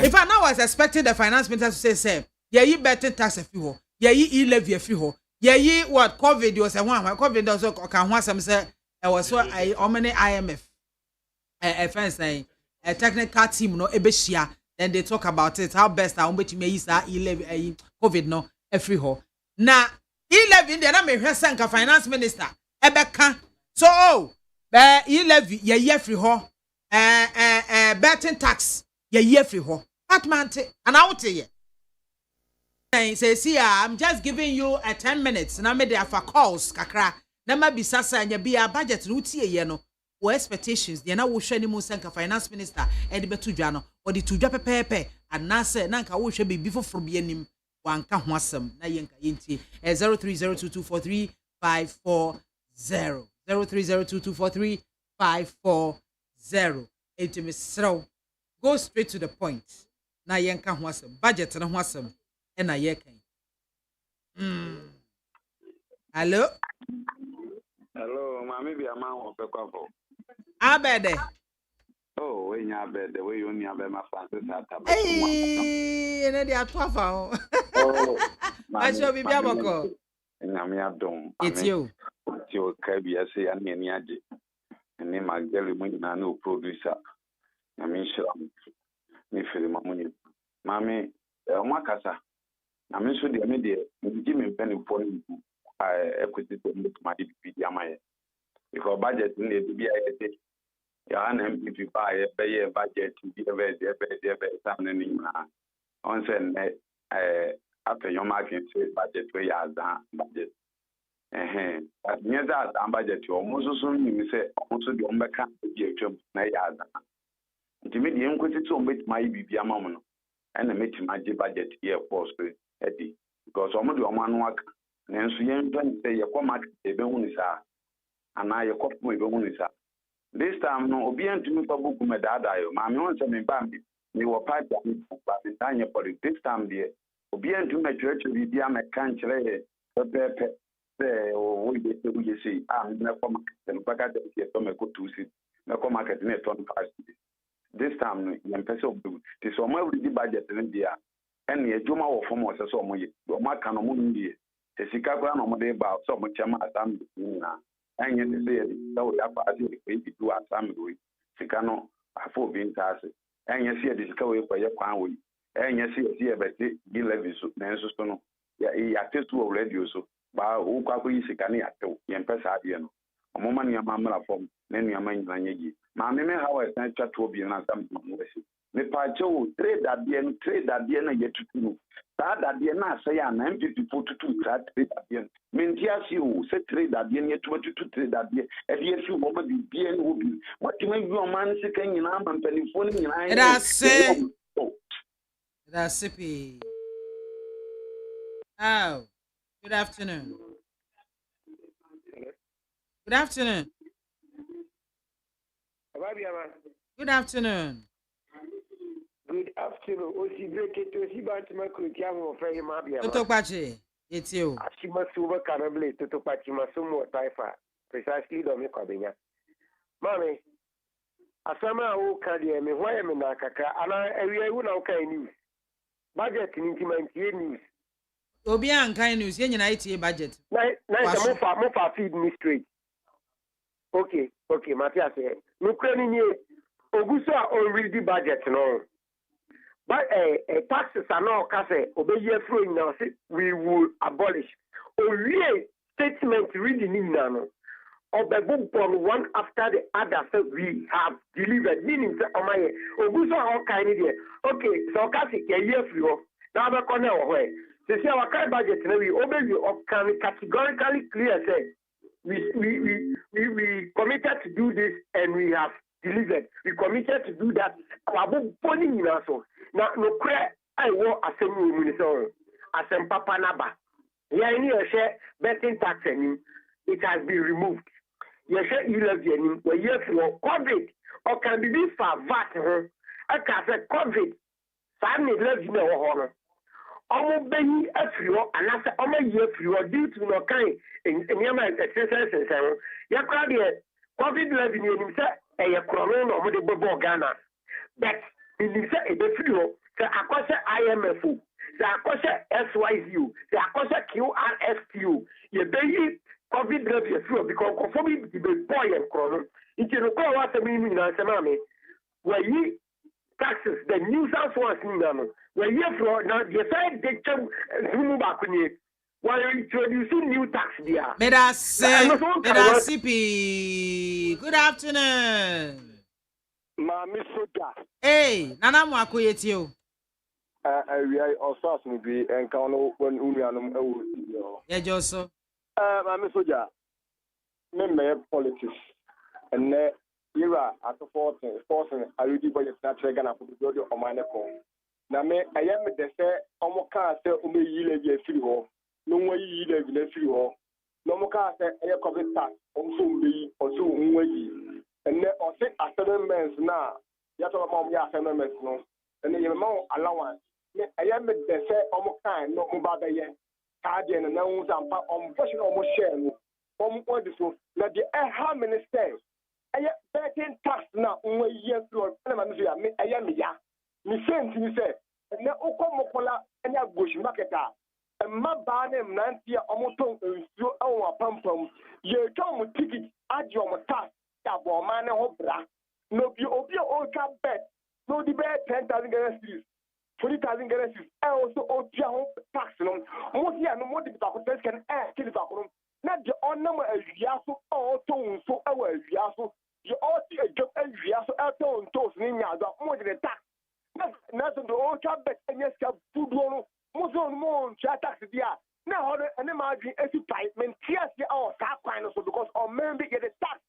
If I now was expecting the finance minister to say, yeah, you better tax a few, yeah, you levy a few, yeah, you what COVID was a one, COVID also can want some say, I was so I many IMF, a friend saying, a technical team, no, Ebeshia, then they talk about it, how best I want to make levy COVID no, every hole. Now, 11 the na me hwese nka finance minister ebeka so be levy ye free ho betting tax ye free ho that man and out here say see I'm just giving you a 10 minutes na me there for calls kakra na ma bisasa nya bia budget no tie ye no wo expectations de na wo hwe ni mu nka finance minister e de betu dwa no o de tudwa pepepe anase na nka wo hwe bibi foforo bi anim wanka ho asem na yenka yenti 0302243540 0302243540 etimesro go straight to the point na yenka ho asem budget na ho asem e na yekan hello MAAME BIAMAH AKWAFO abede we nya abede we you nya be ma Francis ataba ene dia tofa ho aso bibia boko nyame adom etio tio ka bia se ya ne age ne magdali mu nyina na o producer nyame shira ni film mu ni MAAME mwakasa na me so de me de ngi me pen for equity to my BIAMAH because budget in the BIAMAH ya na MPP buy a budget to be a something on send after your market say budget we are down budget but near that budget you almost soon you say also the umbrella be na ya down the equity to make my BIAMAH and make my budget here for Eddie because some of the man work nanso yen plan say ye come market e be hunu sa ana ye kopmo e be hunu sa this time no obi antumi fa buku medada yo MAAME won say me ba me wo pipe ba me tanye politics time there obi antumi atwetwe bi dia me kan kire ye pepe say o we dey say me come market no baka dey say to me go 2 city me come market na 25 city this time no yen pese obi this o ma we budget no dia and ye juma wo form o se so mo ye o ma kan no mo ndie esika kwa no mo de ba so mo chema asam na anye de se ye da wo da ba ase e bi du asam do sika no afo bi ntase anye se de sika wo ye kwan wo anye se ye be te gi level so na enso so no ya testu o radio so ba wo kwa ko yi sika ne ya tew ye mpesa ade no omo ma ne ma mra form na ne ma nyina nye gi MAAME me how I san chat to bi na asam mo we me pa cho trade adie na yetutu no ta adie na ase ya na MPP tutu trade adie menti asi o se trade adie ne yetutu trade adie e die fi wo ma bi bia no bi wati ma wi o man se kan nyina ma mpelifo ni nyina that's it. Oh, good afternoon. Good afternoon. Good afternoon. Good afternoon. Osi breke to si bantima krutia mo fe MAAME BIAMAH. Toto Pachi, it's you. Ashima suba kanable Toto Pachi masumo taifa. Precisely do me kwabenya. MAAME, asama o kadi me hoye me na kaka ana ewie wu na o kan news. Budget ni ntimantie news. Obi an kan news ye nyina itie budget. Na mo fa feed me straight. Okay, Matthias. No krani ni oguso a on read the budget no. But taxes are not cafe obey through now we will abolish. Only statement reading in now. Or the book one after the other so we have delivered. Meaning my oguso all kind of okay, so kasi a year for now the corner way. They say our kind budget now we obey you of categorically clear say we committed to do this and we have delivered. We committed to do that. Our book pony in us. Now, no credit. I will assemble minister. Assemble Papa Naba. Yeah, any share betting tax and it has been removed. You share 11 where you for COVID or can be this for VAT. I can say COVID. Family lives in the horror. Almost being a few and after almost year few due to no kind in your exercise and so. You crowd COVID living in himself. A corona or the Bobo Ghana. But in the sɛ akɔhyɛ IMF o sɛ akɔhyɛ SYZ o sɛ akɔhyɛ QRST o yɛbɛyi COVID level yɛfiri o because nkɔfo bi de bɛbɔ yɛ korɔ no nti no kɔɔ wasɛm yi nyinaa sɛ maame wɔyi taxes the nuisance ones nyinaa no wɔyi afiri na yɛsɛ de kyɛm nsumu baako nie wɔyɛ introducing new tax bia Medase pii. Good afternoon. Maame Soja. Hey, Nana Mwako yetio. We are also asking me and count when Unianum. Yeah, Joso. Maame Soja. Me politics. And you are at the 14, I will give you that trigger and put the audio on my neck. Now, me, I am the say, Omoka say, Ume Yile free hall. No way Yile free hall. No more say, I have covered tax. Also, me, also, Ume. And then, or say, assessments now. You have to have assessments now. And then, you know, allowance. I am the say, Omoka, no Mubaba yet. Guardian and now, I'm pushing almost share. What is so? Now, the how many steps? I am betting tax now. Only years to I am ya. Me same thing say. And now, Okomokola and ya bush marketer. And my banner, Nancy, Omoton, you our pump from. You don't ticket at your tax. Ya bo man hobra. No, you obi o cap bet. No, the bet 10,000 Ghana cedis. 40,000 Ghana cedis. I also owe tax. No, most here no more the can ask kill the not the honor as Yasu or tone so our Yasu. You all see a job as Yasu out toast in Yaza more than a tax. Nothing to all cap bet and yes, food one. Most on more tax dia. Now, and imagine as you type, men tears the our cap kind of so because or maybe get a tax.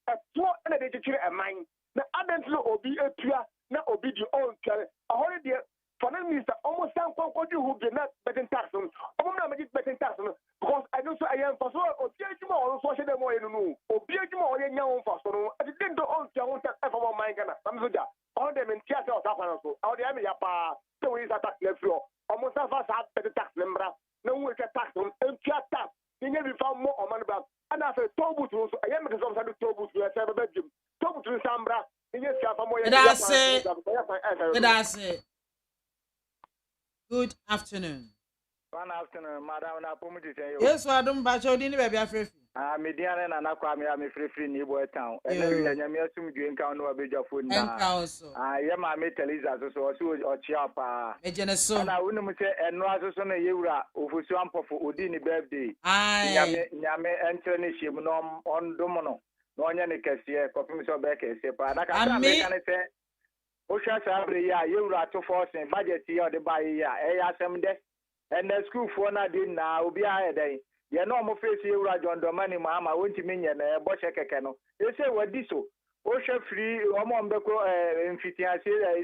A poor and a digital a mine. Now, I don't know, be a pure, not be the own carry. A holiday for the minister almost some you who did not betting tax on. I'm not betting tax on because I know so I am for so or Piedmore or social more in the room or Piedmore in your own for so. I didn't do all your own tax for my Ghana. I'm so that all them in theater of Tapano. How the Amia pa, so is a tax left floor. Almost half us have better tax member. No one can tax on and tax. You never found more on money back. And I said, Tobu to I am because I'm to Tobu to a bedroom. Tobu to Sambra. That's it. Good afternoon. Good afternoon, Madam. Yes, I don't batch out in the baby afraid. Mediana and Aquamia, I'm free Nibo town. And then you assume you encounter a bit of food. I am a metalisa, so or Chiapa. A geneso. And I wouldn't say, and no other son a Yura, who swamp for Udini birthday. I Yame entering ship on Domino. No one can copy me so back as a part. I can say, Osha Sabri, you are to force and budget here the buy some desk. And the school for na din now be a day. You know, my face you are John Domani, Mamma, won't you mean a Boscheke canoe? They say what this so. Osha free, Omon Beko, in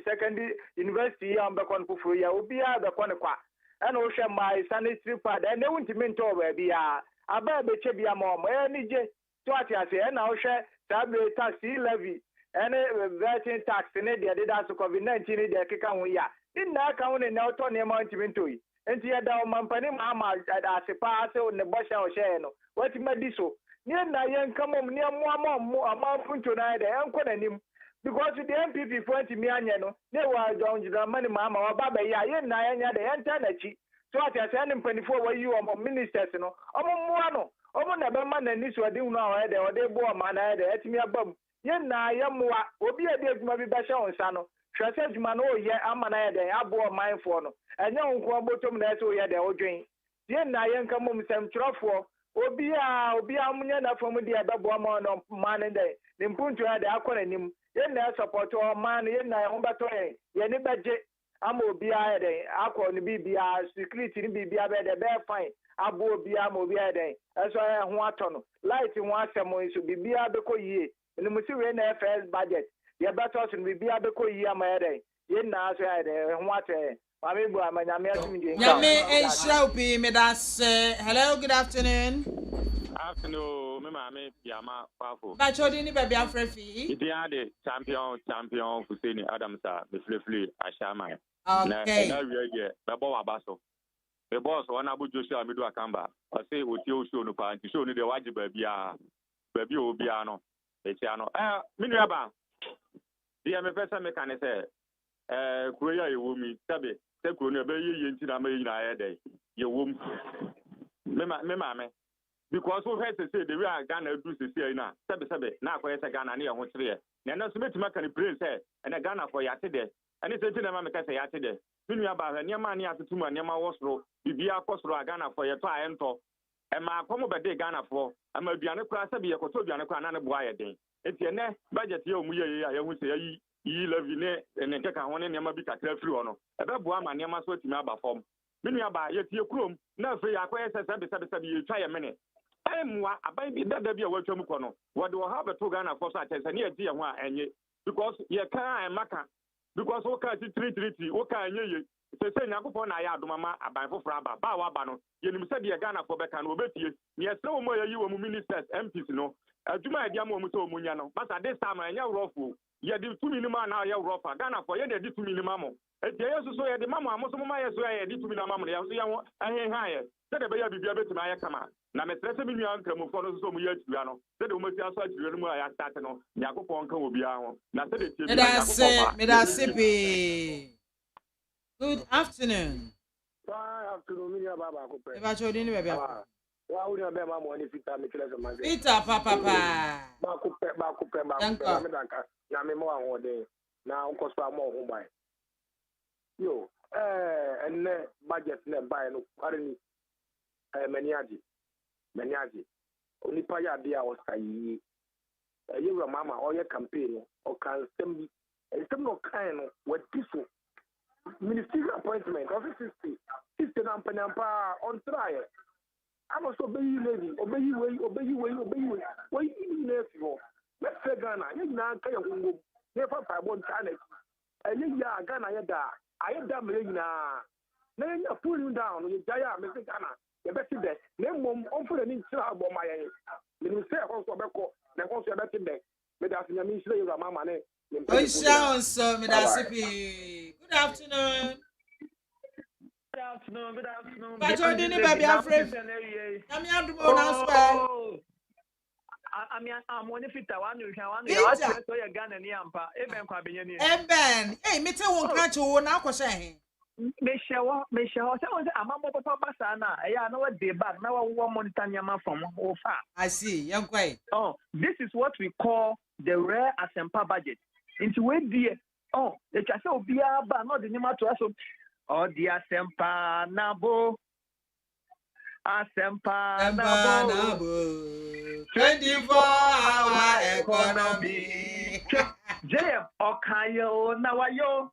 secondary university, on Becon Pufuya, will be a the Quaniqua. And Osha my sanitary pad, and they won't mean to be a baby chebia mom, any j. So I say, and Osha, Sabri taxi levy, and a vetting tax in it, they did also COVID-19 in the Kikan. In that count and now Tony Mount into it. And the other Mampani Mama at a pass on the Basha or Shano. What you made this so? Near Nayan come near more amount to night and him. Because the MPP 20 million, they were down to the money Mama or Baba Yayan Nayan the internet. So I send him 24 where you are ministers, you know. Moano, never man and this were doing now, or they bore man, I had me above. Yen Nayamua, Obi a big maybe Basha on Sano. Trusted man, oh, yeah, I'm an idea, I bore mine for no. And young Quabotum, that's all, yeah, they all drink. Then I am come home some truffle. Obia, Munana from the other woman of man and day. Then put to the acronym. Then I support all man in my own battle. Yenny budget. I'm Obia, Aqua, the BBR, security, BBR, the bear fine. I bore Bia Mobia day. That's why I want to light in one ceremony should be Bia Beko ye. In the Muslim affairs budget. Yeah, but also we be able to hear my day. You know, what I'm hello, good afternoon. Afternoon, MAAME BIAMAH AKWAFO. But you didn't be afraid. It is the champion Hussein Adams, the Flea, Ashama. Okay. Now we are the Basso. The boss, one Abu Joshua Midu Akamba. I say, with you, show no party, show me the Wajib Baby Obiano, the Chano. Minaba. The MFS can say, kuro ya ewo mi sabe se kuro no be ye nti na ma yi na aye dey ye wom me maame because we heard say the way Ghana do say na sabe na akoye say Ghana na ye ho kire na na so metima kan brain say na Ghana for yate dey ani se ti na ma me ka say yate dey minu ya ba hwe ma ne atotu ma ne ma wosoro bibia kosoro Ghana for ye to ayento e ma akomo be dey Ghana for ama aduane kura sabe ye koto aduane kura na ne boa ye den enti ene budget ye omu ye ya hu say yi levi ne nkeka ho ne ne ma bi kakra firi ho no e be boa ma ne ma so timi aba fom minu ya ba ye tie krom na afi akoye say sabe ye twa ye mene emwa aban bi dada bi a watwam kɔ no wɔde wɔ ha beto Ghana for so atɛsɛ ne adi ho a enye because ye kan emaka because wo ka 333 wo ka enye ye sɛ Nyankopɔn na ya adomama aban foforo aba ba wa ba no ye nim sɛ de Ghana for bɛka no obetie ne yɛsɛ wo mo yayi wo mu ministers MPs no adwuma adi ama wo mu sɛ wo munya no but this time enye wrofo ye de tumi ni ma na ye wrofa Ghana for ye de di tumi ni ma mo eti yesu so ye de mama amoso mo ma ye so ye de tumi na ma mo ye so ye ho ahen ye sɛ de be ya bibia betuma ye kama na me stress mi nua nkramofo no so mo ye atwia no sɛ de mo ti aso atwia no mu a ya start no Yakopɔn ka obi a ho na sɛ de tie bi me da sipi good afternoon mi ya baba ko pe e ba chodi ni bebe wa uri na be ma mo ni fita mi kile so ma Peter papa ba ko pe mi da ka na me mo ahun de na nko so am ohun bai yo enne budget na bai no kware ni maniaji onipa ya dia osayi yewura mama oye campaign o kan stem no kan no wadiso ministerial appointment office 60 na mpanampa on trial amo so obeyi lady obeyi we na fio let's say Ghana ye na kan ye hungo ne fa pa bon channel ya Ghana ye da ayeda me nyina na nya pull down ye jaya me Ghana ye be de na mom onfo ni ntira abo ma ye me say ho so be ko na ho so be de me da nya mi sire yura mama ne so me da sipi good afternoon. Good afternoon. But you didn't baby afraid. I'm here to go now spell. I'm one if it one you can so you Ghana ni ampa eben kwa benyani eben me te won ka che wo na akose he me shewo say won say amambo papa basa na ya na we dey back na we monitor nyama from ofa. I see yankwai. This is what we call the rare asempa budget into we die the chase obia ba no the nyama to aso the asempa nabo 24-hour economy. JM okayo na wayo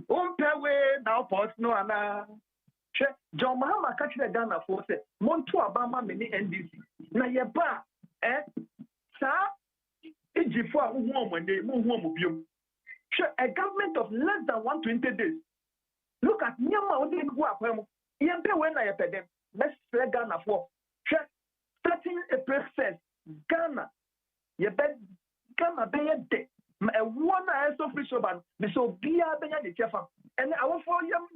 umpewe na post no ana che John Mahama ka kire Ghana for say monto abama me ni NDC na ye ba sa ejifo a hu omande mu hu omubiom che a government of less than 120 days look at nyama odi go akwam yempe we na ye pedem let's say Ghana for starting April 1st Ghana ye be Ghana be ye de one so free so ban me so bia be nya de chefa and our for yem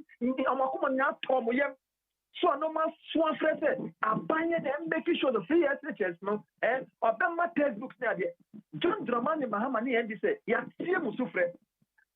amakoma nya tom yem so no man so fresh abanye dem make sure the free SHS no obama textbooks na de John Dramani Mahama ni endi say ya tie mu sufre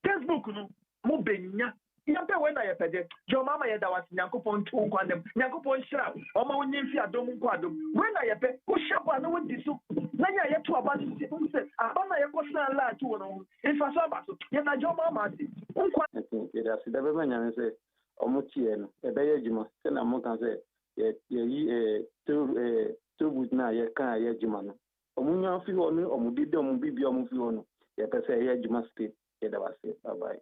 textbook no mo benya yampe we na ye pede jo mama ye da was Nyankopon tu nkwanem Nyankopon hira o ma wonye mfi adom nkwadom we na ye pe ko shapa na wodi so na ya ye to aba ni se aba na ye ko san la tu no ifa so aba so ye na jo mama ati nkwa ye da se da be manya se o mo tie no e be ye juma se na mo kan se ye yi tribute na ye kan ye juma no o mo nya fi ho no o mo dide o mo bibi o mo fi ho no ye pe se ye juma state ye da was bye bye.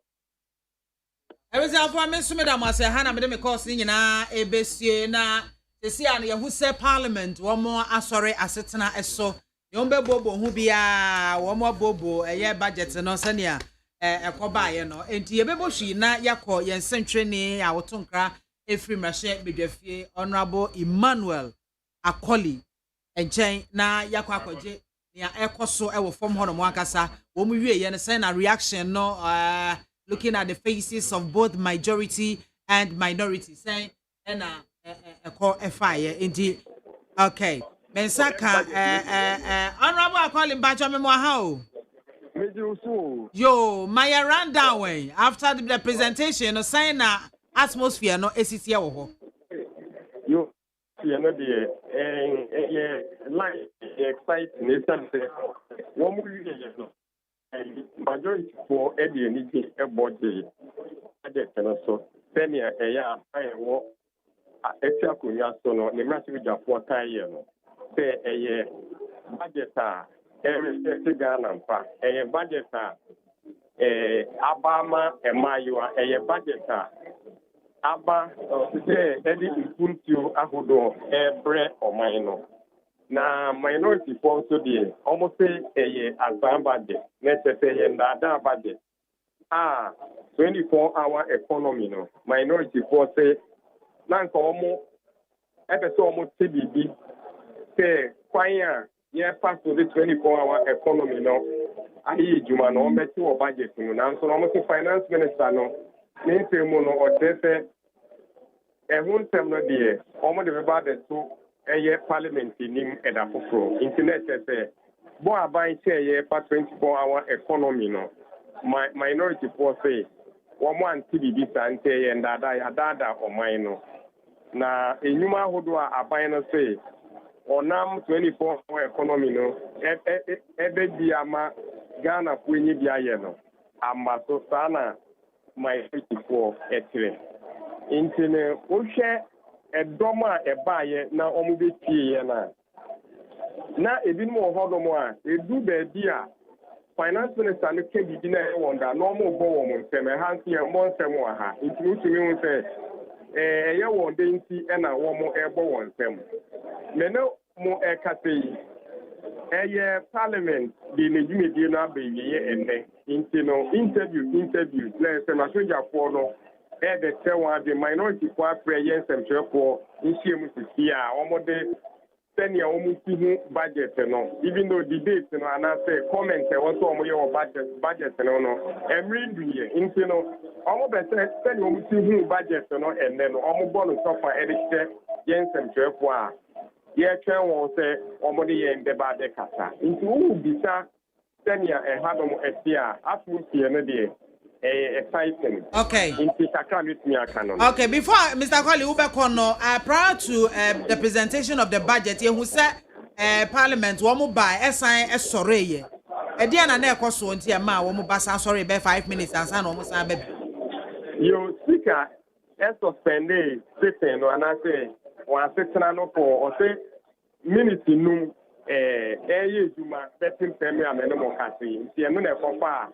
Everything for me sume da mase ha na me de me course nyina ebesie na sesi an ye hu se parliament wo mo asore asetena eso ye on be bobo hu bia wo mo bobo eye budget no se ne a ekoba ye no enti ye bebo hwi na yakọ ye nsentwe ni a wotonkra efri mrahye bedwafie honorable Emmanuel Akoli enchen na yakọ akọje nia ekoso e wo form ho no mo akasa wo mu wie ye ne se na reaction no looking at the faces of both majority and minority saying a call fire indeed okay mensaka honorable Akoli Mbacho me mo ha o me Yo, my rundown way after the presentation, no sign na atmosphere no esisi ya wo. Yo, you know the like exciting is something. One more year, no. And majority for Eddie and Nicky about the budget and so. Then I walk. Exactly, so no. The massive job for 10 years. Say a year budget every Ghana a budget Abama and Mayua a budget Abba say Eddie Puntu Ahudo bread or minor. Na minority form so the almost say a advanced budget. Let's say in that budget. 24-hour economy no. Minority form say Nanko almost episode almost TBB say fire. Yeah, pass to the 24-hour economy now. I Juma no met your budget no. Now so almost the finance minister no. Ninte mono or defe. Won tem no de. Almost the budget to a parliament nim edafofro. Internet say. Bo abai say ye pa 24-hour economy no. Minority force say. One man TBB sante and dada or mine. Na enyuma hodo abai no say. Onam 24-hour economy no ebe biama Ghana kwenye biaye no amaso sana my 54 etre intine ohwe edoma ebaye na omubetie na ebinimo hodomo a edu beedi a finance minister no ke bibi na wonda no mo bo wo mo nsem hansi e mo nsem wa ha intine utumi hu se ye wonde nti e na wo mo ebo wo nsem meno mo ekatei parliament di nejimedi na abayiye enne intino interview let's say masoja for no the tewa the minority for prayer semtre for nhiem sisi a omode senior omusihu budget no even though debate no ana say comment e won so omoye budget no every year intino omo be say senior omusihu budget no enne no omo bo no sofa edite yen semtre for a yeah, won't say omodi and the bad kasa. Into who bisa senior a hadom esia atmosphere no dey exciting. Okay. Into kakra with me canon. Okay, before Mr. Kwali Ubekono, prior to the presentation of the budget, who said Parliament womu buy assign a sorry. Ediana na ekoso nti e ma womu basa sorry be 5 minutes and san womu san baby. You speaker suspend sitting no ana say one setna no for or say minute num juma betting pemi amene mo kasi nti enu na ekofa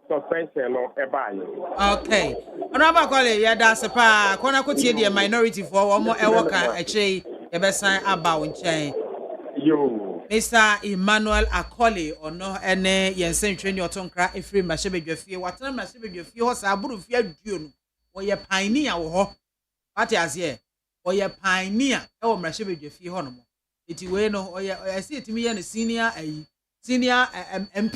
suspension no e baye. Okay. Honorable Kwale ya da sepa kona ko tie the minority for omo ewo kan eche e be san aba wo nchen. Yo Mr. Emmanuel Akole ono ene yensen twani otonkra efiri mashebedwafie watena mashebedwafie ho sa aburu fie aduo no wo ye pioneer wo ho. What is here? Oye pioneer e wo mrashebedwafie ho no mo eti we no oye see etimi ye ne senior MP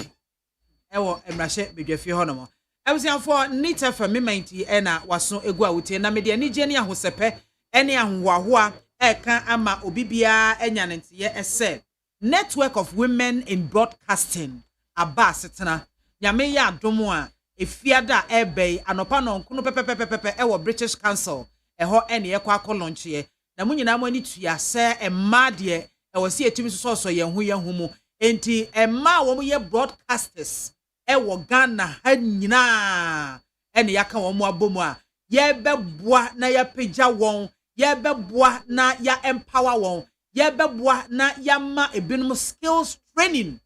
e wo mrashebedwafie ho no mo abusianfo nita fa memanti e na waso egu awutie na me de ani gye ne ahosepe ene ahoahoa e kan ama obibia enya ntiye ese network of women in broadcasting aba setena nyame ya adomo a efiada ebe anopa no nkono pepepepepe e wo British Council eho ene ye kwa kolonche na munyina mo ani tuase emma de e wose etimi so ye hu mu enti emma wo mo ye broadcasters e wo Ghana ha nyina ene yaka wo mo abomu a ye beboa na ya pagya won ye beboa na ya empower won ye beboa na ya ma ebinum skills training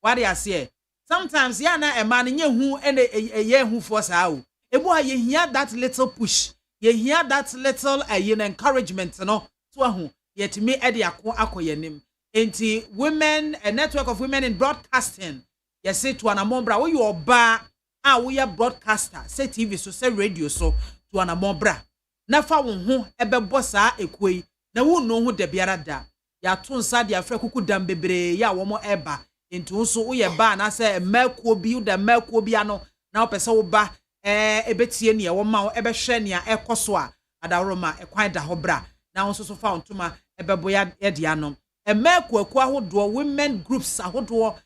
what they say sometimes ya na emma ne hu ene ye hu for sa o ebu a ye hia that little push ye hear that little encouragement no to ahu yet me e de akoyenim enti women a network of women in broadcasting ye say to anamombra wo yo ba a wo ye broadcaster say TV so say radio so to anamombra na fa wo ho ebebo saa ekoi na wo no ho da biara da ya to nsa de afra kuku dam bebre ya wo mo eba enti nso wo ye ba na say makuo bi da makuo bi ano na opese wo ba ebetie ne wo ma ebehwe ne ekoso a adaroma ekwan da hobra na won so fa ontuma ebeboya de anom emekuaku ahodo women groups ahodo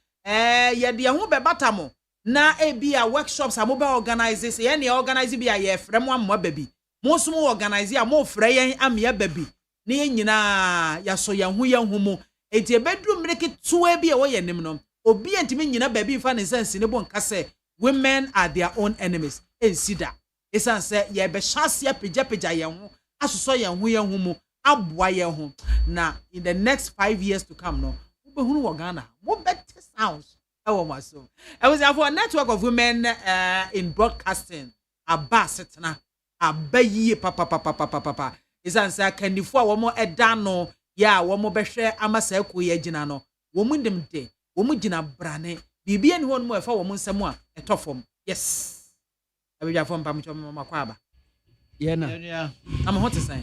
ye de ho be batamo na ebi a workshops a mo be organize se ye ne organize bi a ye frɛ mo amma ba bi mo so mo organize a mo frɛ yen amia ba bi ne yen nyina ya so yan ho mu enti e bedru mreke tuwa bi e wo ye nim no obi entimi nyina ba bi fa ne sense ne bo nka se women are their own enemies ensida esan se ye be hyasia pagya yen ho asoso yen ho mu aboa yen ho na in the next 5 years to come no wo be hunu wo Ghana wo better sounds I was for a network of women in broadcasting. Abasetna, abayi papa. Is answer candy for one more edano. Ya, one more beshe amaseku ye jinano. Woman them day, woman jina brane. Bibi and one more for woman someone a tough form. Yes. I will have from Pamichom Makwaba. Yeah, I'm hot to say.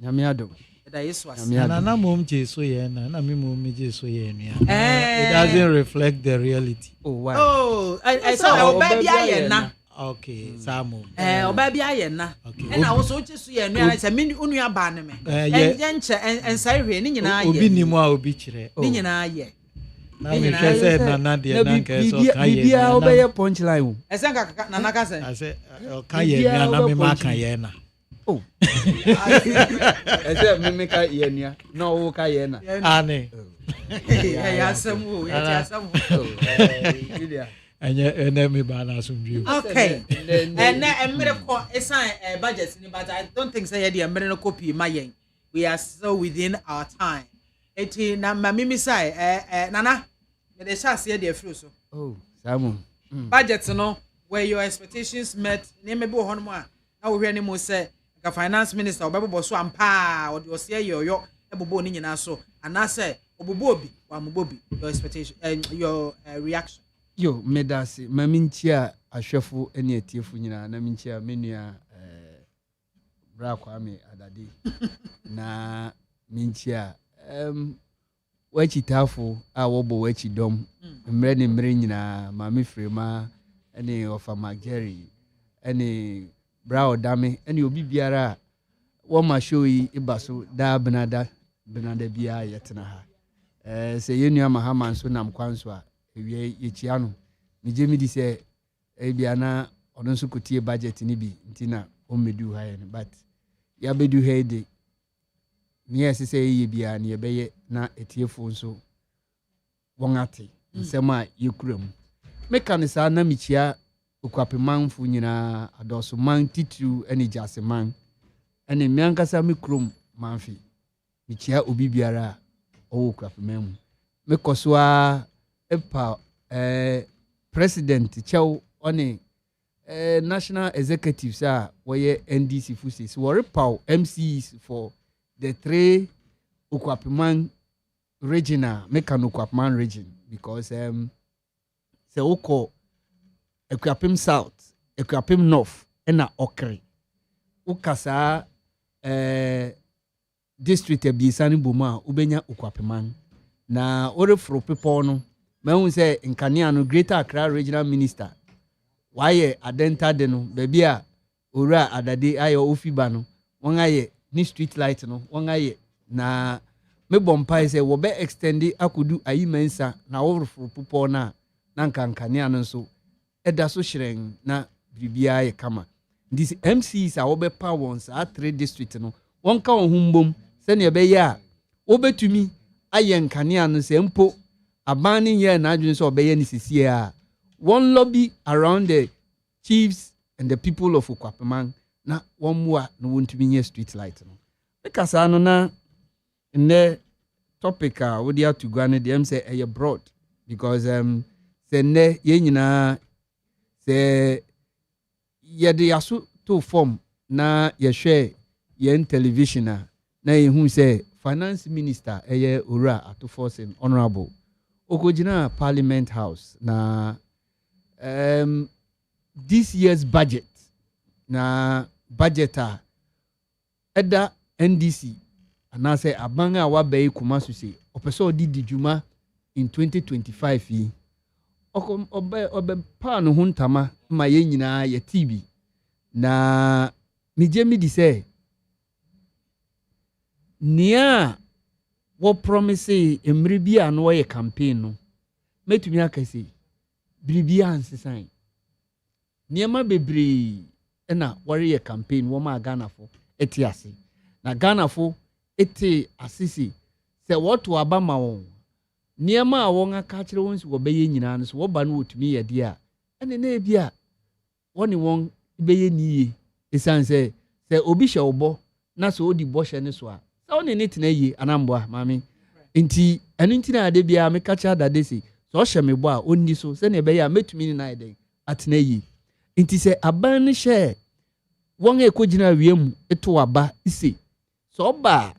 Yamiado. Na mom je so ye na me mom je so ye nua. It doesn't reflect the reality. Oh why? Oh, I saw baby aye na. Okay, Samo. Oba bia ye na. E na wo so che so ye nua se me unua ba ne me. Enje ensai hwe ni nyina ye. Obi ni mu a obi kire. Ni nyina ye. Na me hwe se na de na nke so ka ye. Bibia obeye punchline. Esen ka na na ka se. I say ka ye nua na me ma ka ye na. Oh. Ese me make ye nua. No wo ka ye na. Ane. Ya samu, ya samu. Idia. And me ba na asumdwe. Okay. And na emre ko esan budget ni but I don't think say the emre no copy ma yen. We are so within our time. Eti na mamimi sai nana me dey chance here dey free so. Oh, Samu. Budget no where your expectations met na me be ho no a na wo hwe ni mo say the finance minister obebo so ampa or the say yo ebobo ni nyina so ana say obobo obi wa mobobi your expectation your reaction. Yo, medasi maminchia ahwefo ene atiefu nyina na minchia menua bra kwame adade na minchia wachitafo a wobo wachidom mre ne mre nyina mame frema ene ofa mageri ene bra odame ene obi biara wo ma show yi ibaso da benada bia yetena ha se yenua mahama so nam kwanso a ewie yechia no meje mi di se bia na ono nso kotie budget ni bi ntina o medu ha ye but ya bedu ha de me ese se ye bia na ye beye na etiefo nso wongate nsema yekuram meka ne sa na michia okwapemanfo nyina adoso man titu ene jaseman ene miankasa mikrom manfi michia obi biara o okwapemam mekosoa epa president Chow on national executives where NDC forces were power MCs for the 3 Ukwapiman regional Mekano Ukwapiman region because se oko Ekwapim South Ekwapim North ena Okre ukasa district ebisani boma ubenya Ukwapiman na orefro people no me say in Kaniano Greater Accra Regional Minister why adenta de no baby a ora adade ayo ofiba no won aye ni street light no won aye na me bompa say wo be extend akudu ayi mensa na overflow popo na Kaniano nso eda so hyiren na bibia ye kama this MCs a wo be pa wons a 3 district no won ka won humbom se ne be ya wo betumi aye Kaniano se mpo abanning here na adwin so obeye ni sisi a one lobby around the chiefs and the people of Ukwapeman na one more no wontumi nye street light no because ano na in the topic we dey to go na dem say e broad because say ne ye nyina say ye dey aso to form na ye hwe ye television na ye hu say finance minister eye ora atoforsen honorable Okojina Parliament House na this year's budget na budgeter eda NDC and say abanga wabe kumasu say opeso di juma in 2025 yi obe pa no huntama ma ye nyina ye TV na mijemi di say nia wo promise emre bia no ye campaign no metumi aka say biribi ansesan niema bebre na warrior campaign wo ma Ghana fo eti ase na Ghana fo eti asisi se woto aba ma won niema a won aka kire won si wo beye nyina no so wo ba no wotumi ye de a ene na bia woni won beye niye esanse se obi hye obo na so odi bo hye ne so a se woni ne tena yi anamboa mami nti enu nti na ade bia me ka cha dade si so hye me bo a onni so se ne beye a metumi ni na ide atena yi nti se aban ne hye won ekogina wiem eto aba ise so ba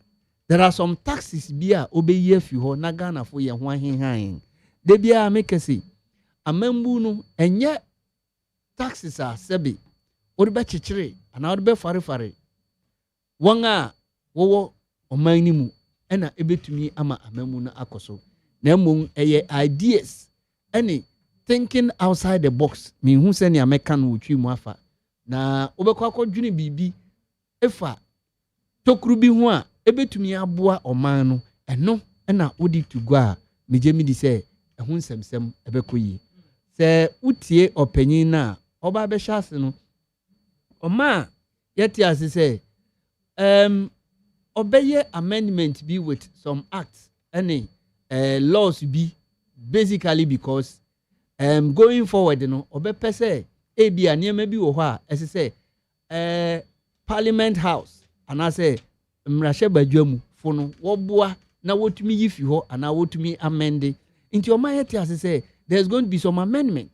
there are some taxes bia obeyi afi ho na Ghana fo ye ho ahenhan de bia me kese amambu no enye taxes a sebe ori be chichire ana ori be fare won a wo oman ni mu ena ebetumi ama amambu no akoso na mmom eye ideas any thinking outside the box me hu se ne ameka no wotwi mu afa na obekwa akwadwene bibi efa tokuru bi ho a ebetumi aboa oman no eno na wodi to go a meje mi di se ehun semsem ebekoyi se utie opanyin na oba be hyase no oma yeti ase se obeye amendment be with some acts any laws be basically because going forward no obepese ebia niema bi wo ho a ese se parliament house ana se mrahye badwamu fo no woboa na wotumi yifi ho ana wotumi amend into your mind ase say there's going to be some amendment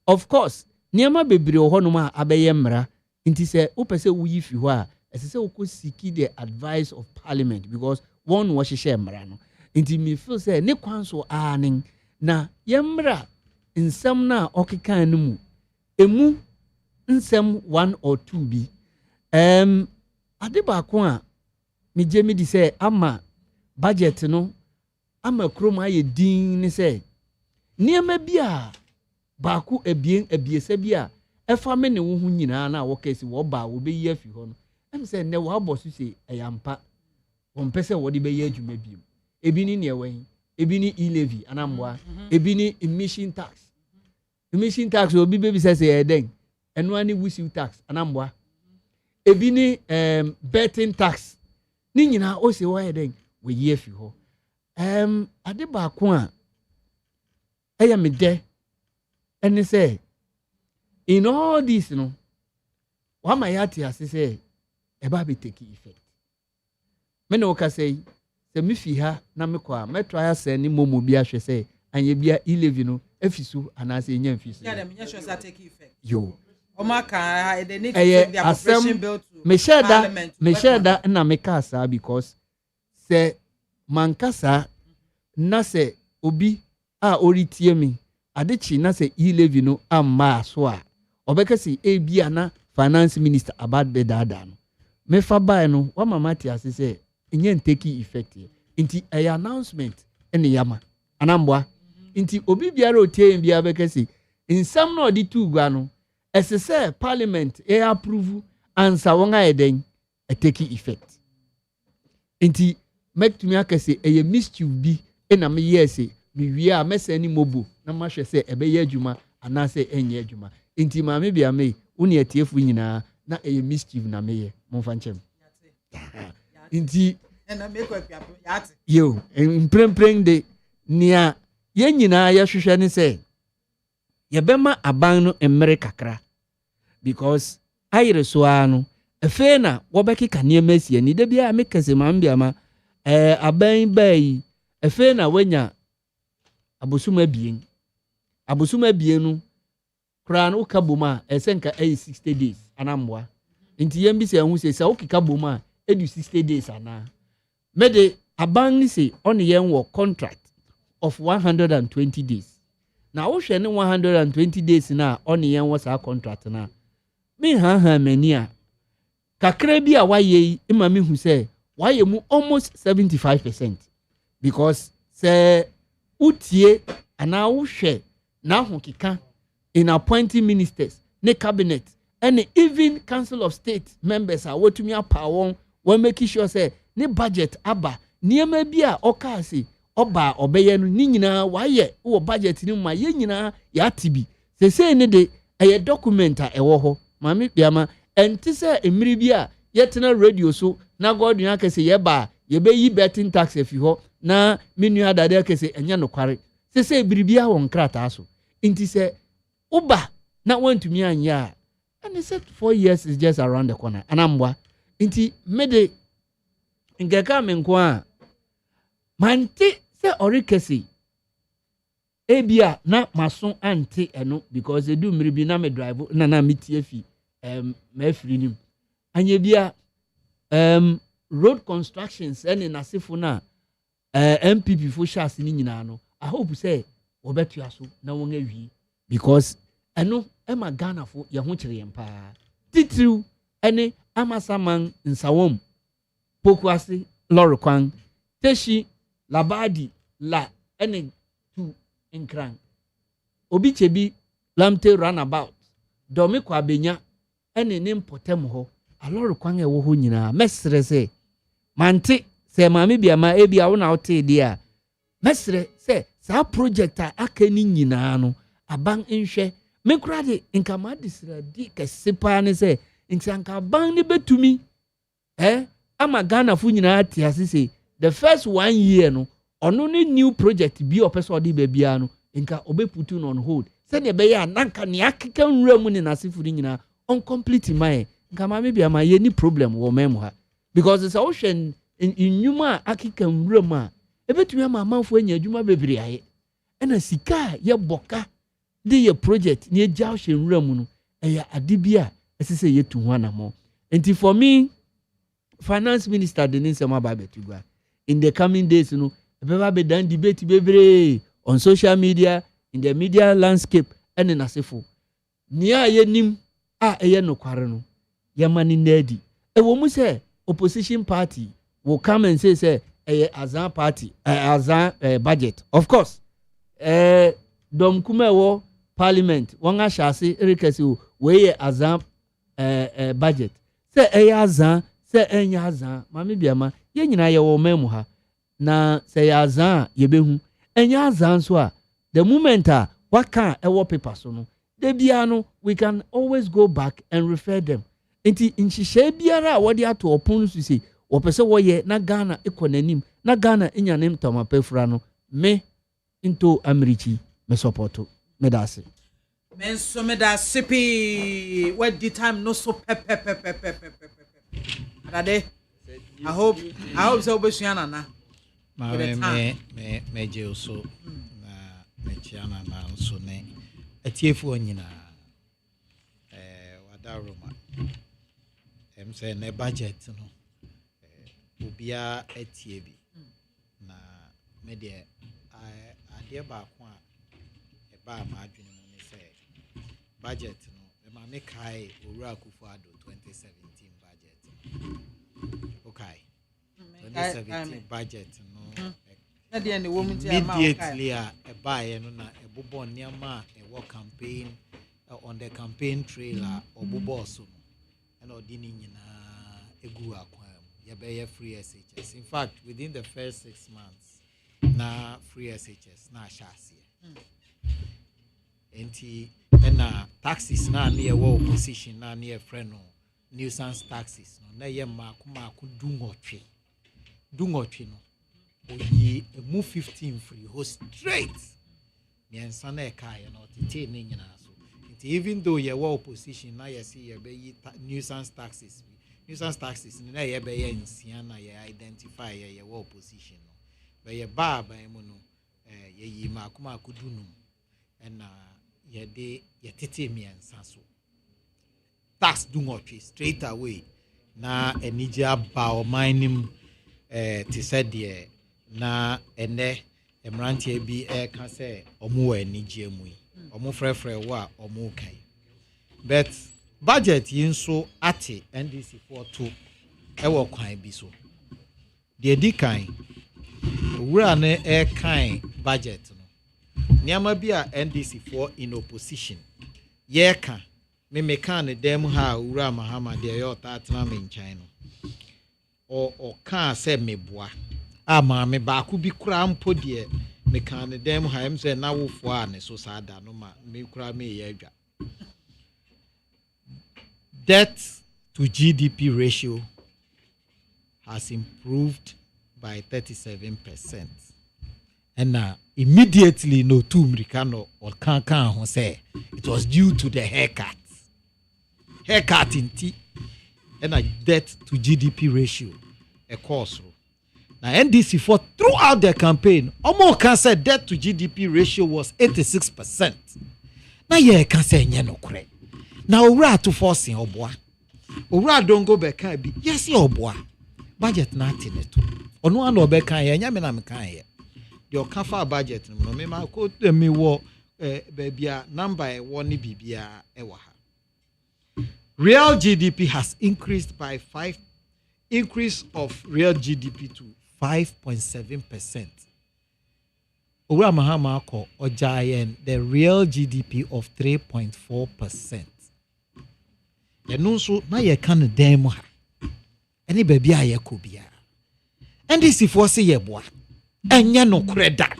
of course niema bebre ho no ma abeye mra nti se opese wo yifi ho a ase se wo seek the advice of parliament because one wo hye mra no nti me feel say ne kwanso aning na yemra nsem na okekan no mu emu nsem 1 or 2 bi ade ba ko a mi jemi di say ama budget no ama kroma ye din ni say niema bia baako ebiesa bia efa me ne wo hu nyina na wo kesi wo ba wo be yi afi ho no em say ne wo abosu say eyampa won pese wo de be yi adwuma biem ebi ni ne ewen ebi ni e-levy anamboa ebi ni emission tax obi be bi say eden eno ani wusiu tax anamboa ebi ni betting tax ni nyina o se wo eden we yi afi ho ade ba ko a eya me de ene say in all this no wa ma yati asese e ba be take effect me no ka say se me fi ha na me kwa me try ase ni momo bi ahwe say anye bia e-levy no afisu ana se nya afisu ya dem nya sure say take effect yo Omaka they need to take the appropriation bill to me share that na me ka sa because se mankasa na se obi a oritie mi adechi na se e-levy no amma so a obekasi ebia na finance minister about be dada no me fa bai no wa mama ti ase se enye take effect nti a announcement ene yama anamboa nti obi biara otie bia bekasi nsam na odi tu gwa no ese se parliament approve ansa wonga eden take effect nti make to me akase eye mischief bi na me yese me wia mesa ni mobo na mahwe se ebe ye adwuma ana se enye adwuma nti maame bia me woni atiefu nyina na eye mischief na me ye momfa nchem nti na me kwa yate yo mprempreng de nia ye nyina ya hwehwe ne se ye bema aban no emere kakra because ayire so anu efe na wobeki kaniema sie ni de bia me kase maame bia ma aban bai efe na wanya abosuma bien no kra no ka boma esenka 60 days anamboa nti yembi se hu se okika boma edu 60 days ana mede aban ni se on yen wo contract of 120 days na wo hwe ne 120 days na on yen wo sa contract na me ha mani a kakra bi a waye ima me hu se waye mu almost 75% because se utie ana wo hwe na hokika in appointing ministers ne cabinet and even council of state members are wotumi apa won make sure say ne budget aba niema bi a okase oba obeye no ni nyina waye wo budget ni ma ye nyina ya tibi sese ne de eye document a ewo ho maame biama enti se emiri bi a yetena radio so na god nwa kese ye ba ye be yi betting tax afi ho na menu adade kese enye no kware sese biribia won krata so enti se uba na wantumi anya and he said 4 years is just around the corner anambwa enti mede ngeka menko a manti se orikesi ebia na maso anti eno because edu miribi na me drive na metie fi ma free nim anya bia road constructions ene nasefo na MPP fo shas ni nyina no I hope say obetu aso na won awi because eno ema Ghana fo ye ho kire yempa titiriu ene amasaman nsawom pokuase lorikwan teshi labadi la ene tu nkran obi chebi lamte runabout domi kwa benya ene ne mpotem ho alorikwan ewo ho nyina mesre se mante se maame biama ebia wo na wote dia mesre se sa project a akani nyina no aban nhwe mekura de nkama disra di kesepa ne se nsanka ban ne betumi ama Ghana fu nyina atiase se the first 1 year no ono ne new project bi opeso de babia no nka obeputu no on hold se ne be ya nanka ne akeka nwura mu ne nasefuri nyina on complete my nka ma me bia ma ye ni problem wo memu ha because it's ocean in nyuma akeka nwura mu a ebetumi ama amanfo anya adwuma bebre aye ena sika ye boka de ye project ne ja ocean nwura mu no eya adibia esese ye tu ho anamo enti for me finance minister de nsema ba betugwa in the coming days no beba be dan debate bebre on social media in the media landscape ene nasefo nia ye nim a eye no kware no ye mani nadi ewo mu se opposition party will come and say eye azan party azan budget of course dom kumewo parliament won ashase rekasi we ye azan budget se eye azan se enya azan mame biama ye nyina ye wo memu ha na se ya azan ye behu enya azan so a the moment waka ewo paper so no de bia no we can always go back and refer them enti nhihye biara wodi ato opon so se wo pese wo ye na Ghana ekonanim na Ghana enya nem tomapefra no me into Americhi me supporto me dase men so me dase pi what the time no so Rade, I hope so. Bushiana na. Me je so na me chiana na so ne. Etiefo nyina. Wada Roma. Say ne budget no. Obia etie bi. Na me de ade ba ko a e ba ma adwene mu ne say budget no. Ma me kai Owura Akufo Addo 2017 okay 2017 budget no na dey the woman immediately a buy no na ebobo niama e work campaign on the campaign trailer obobo so no and odini nyina egu akwa ye be free SHS in fact within the first 6 months na free SHS na shase enti na taxes na near wo position na near friend no nuisance taxes no na ye maku dungotwe no oyi emu 15 free ho straight nyensa na ekaye no tete ne nyina so even though ye were opposition na ye see ye be nuisance taxes na ye be ye nsia na ye identify ye were opposition no be ye ba mu no ye yi maku dunum na ye de ye tete miensa so tax dungotwe straight away na enija ba o mining ti said de na ene emrantie bi ka say omo enije mu omo frefre wa omo kan but budget yin so ate NDC for to ewo kwan bi so de di kan wura ne kan budget no niama bi a NDC for in opposition ye kan me kan dem ha wura mahama de yo ta tena me nkyɛn no o kan sɛ meboa maame baako bi kura mpo de me kan dem ha em say na wo fo a ne so sada no ma me kura me ye adwa. Debt to GDP ratio has improved by 37%. And immediately no two Americano or can who say it was due to the haircut. Haircut in T and a debt to GDP ratio a course. Now NDC for throughout their campaign, almost can say debt to GDP ratio was 86%. Now yeah can say no correct. Now we are to forcing oboa. Owura don't go back can be yes oboa. Budget nothing it. Ono an obeka ye nya me na me kan ye. Your kafa budget no me ma ko me wo bebia number e wo ni bibia e wa ha. Real GDP has increased by increase of real GDP to 5.7%. Owura Mahama ko ojayen the real GDP of 3.4%. Enunso na ye kan dem ha. Eni baby a ye ko bia. NDC for say yeboa. Enya no kreda.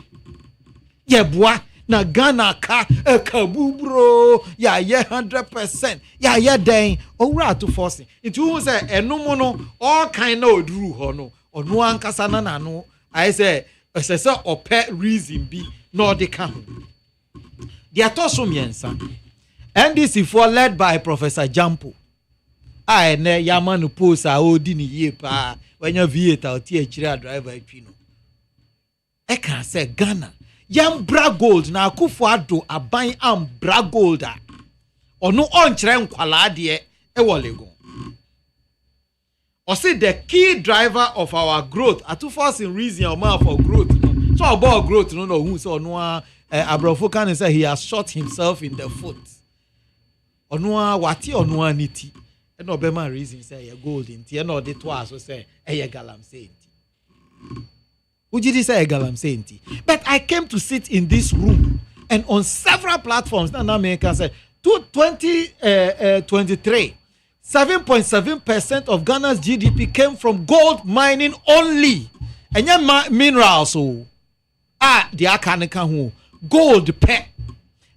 Yeboa na Ghana ka kabubro ya ye 100%. Ya ye den owura to force. It who say enum no all kind of oduru ho no. Onu ankasa na no. I say ope reason bi no de ka ho. The atoso miensa. NDC for led by Professor Jampo. I ne yamanu post a odi ni ye pa when you vehicle out here driver pino. I can say Ghana yam bra gold na Akufo-Addo aban am bra gold a ono on kyerɛ nkwala de e wolego. O say the key driver of our growth atufos in reason or man for growth no. So about growth no who say ono abrofo can say he has shot himself in the foot. Ono wati ono aniti. No bema reason say you gold in tea no de twice so say galam say who did say galam say but I came to sit in this room and on several platforms now America say 2023 7.7% of Ghana's GDP came from gold mining only and minerals so the akanika hu gold pe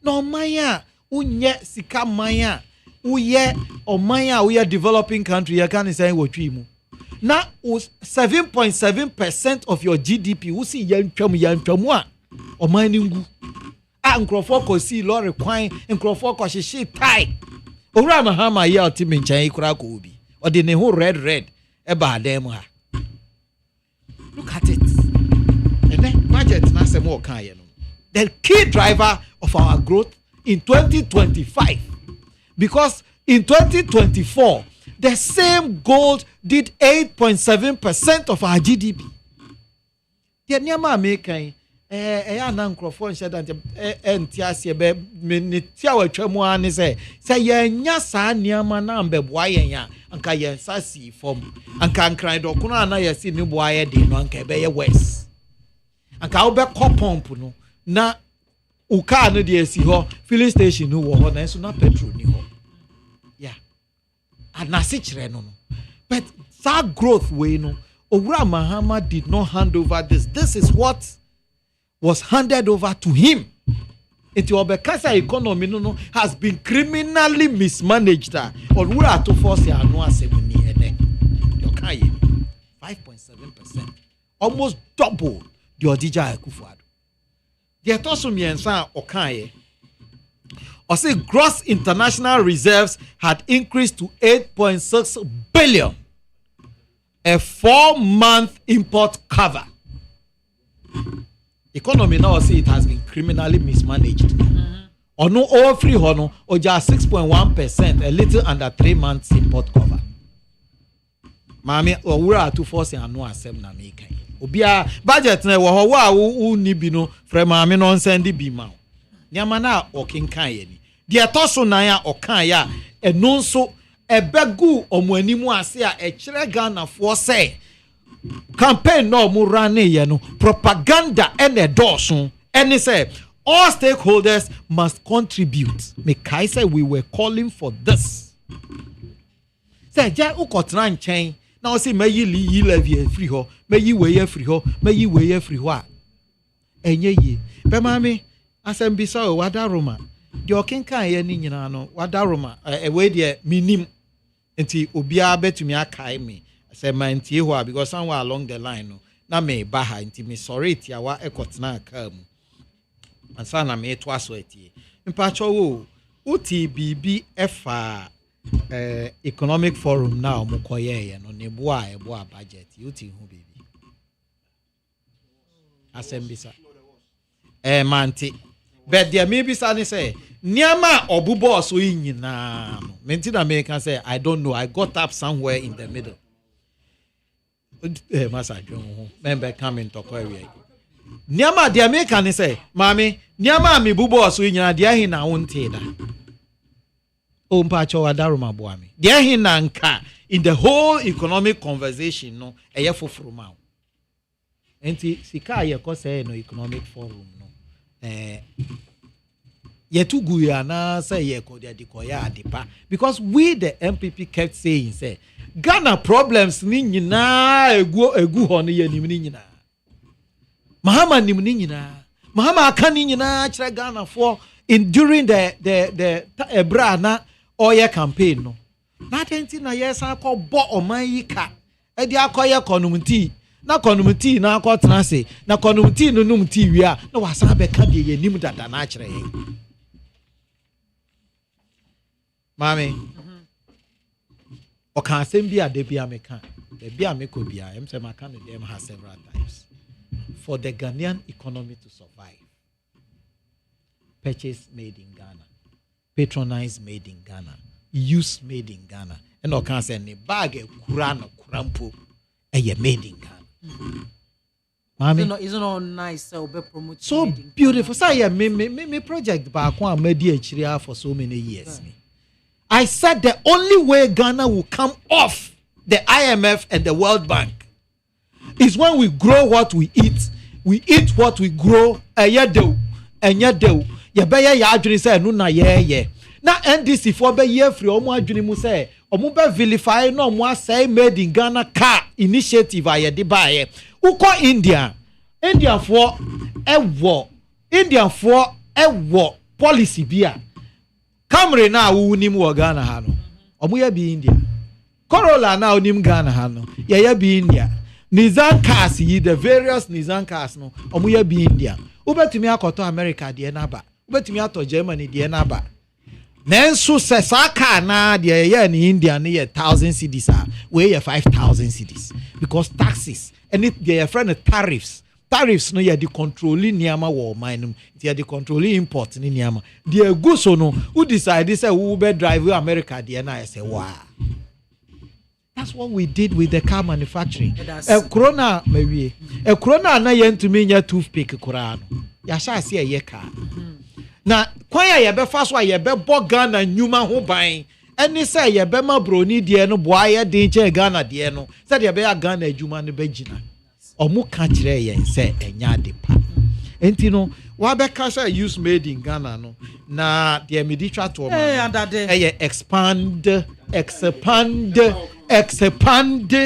no maya unye sika maya uye omanya uye developing country ya can say wotwimu na 7.7% of your GDP usi yantwamu a omaningu a nkrofo ko si lorry kwan nkrofo ko hyehe tai Owura Mahama ya otimi nchan ikura ko obi ode ne ho red e ba dem ha. Look at it. And then budget na sem o kan ye no. The key driver of our growth in 2025. Because in 2024, the same gold did 8.7% of our GDP. The nyama American na nkrofo nhyɛ da ntiase be metia watwamu ani say yenya saa nyama na mbeboa yenya anka yensa si form anka nkran dokono ana yesi ne boa ye de no anka be ye west anka wo be pump no na uka no de esi ho filling station no wo ho na so na petrol ni ho yeah anase kire no but that growth way no Owura Mahama did not hand over this is what was handed over to him. Iti obekasa economy no has been criminally mismanaged. Owura to force ya no asemi ene. You can 5.7%. Almost double the Odija Akufo-Addo. The atoso miensa okaye. O say gross international reserves had increased to 8.6 billion. A 4-month import cover. Economy now say it has been criminally mismanaged. Or no all free hono or just 6.1%, a little under 3 months import cover. Mami Owura to force and no asem na make. Obia budget na wo wa wo ni bi no frɛ mami no nsɛn bi ma. Nyama na okenkan ye ni. De atoso nan ya okan ya eno nso ebegu omuanimu ase a ekyere Ghana for say campaign no mu run ye no propaganda and endorse and say all stakeholders must contribute. Mekai say we were calling for this. Say ja ukotran chen na o say mayi levy free ho meyi we ye free ho meyi we ye free ho a enye yi be maame asem bisa o wadaroma de okenkan ye ni nyina no wadaroma we de minim enti obia betumi akai me say man tie ho a because somewhere along the line no na me ba ha enti me sorry tia wa ekotena aka mu ansa na me to aso atie mpacho wo uti bibi efa economic forum now mukoye no ne boa eboa budget uti hu bibi asembisa manti but there maybe sani say niama obubo so nyina no menti na me can say I don't know I got up somewhere in the middle masa dwon member come to area niama the American say mami niama mi bubo so nyina de ahi na wonte da o mpa cho wadaroma bo ami de ahi na nka in the whole economic conversation no eye foforo ma enti sika ye ko say no economic forum no yetu guya na say ye ko de koya adepa because we the MPP kept saying say Ghana problems ni nyina egu ho no ye nim ni nyina Mahama nim ni nyina Mahama aka ni nyina kire Ghana for in during the ebra na oye campaign no na tenti na yes akọ bo oman yi ka e di akoye konumti na konumti na akọtena se na konumti no numti wi a na wasa be ka de ye nim dada na kire ye mami o kan sem bia de bia me kan de bia me ko bia em say ma kan dem ha several times for the Ghanaian economy to survive purchase made in Ghana patronize made in Ghana use made in Ghana and o kan say ne bag e kura no kurampo e made in Ghana mami isn't all nice so be promote so beautiful say me project ba ko amadi akiri for so many years me I said the only way Ghana will come off the IMF and the World Bank is when we grow what we eat. We eat what we grow. Ye be ya adwene say no na ye. Na NDC for be year free omo adwene mu say omo be vilify no omo say made in Ghana car initiative aye de bae. Uko India for policy bia Camry na unim wo Ghana ha no omo ya bi India Corolla na unim Ghana ha no ya bi India Nissan cars yi the various Nissan cars no omo ya bi India ubetumi akoto America de na ba ubetumi ato Germany de na ba nenso se saka na de ya ni India ne 1000 cedis we 5000 cedis because taxes and it their friend tariffs no ya di controlling niama wo man they the controlling import ni niama the go so no who decide say who be drive America there na say wow that's what we did with the car manufacturing corona mewie corona na ye ntumi nya toothpick kura no ya sha se ye car na kwan ya ye be fa so ye be bo Ghana nyuma ho ban eni say ye be ma broni de no boa ye de che Ghana de no say de be ya Ghana adwuma no be gina omu ka kire yen say enya de pa enti no wa be ka say use made in Ghana no na de meditwa to ma expand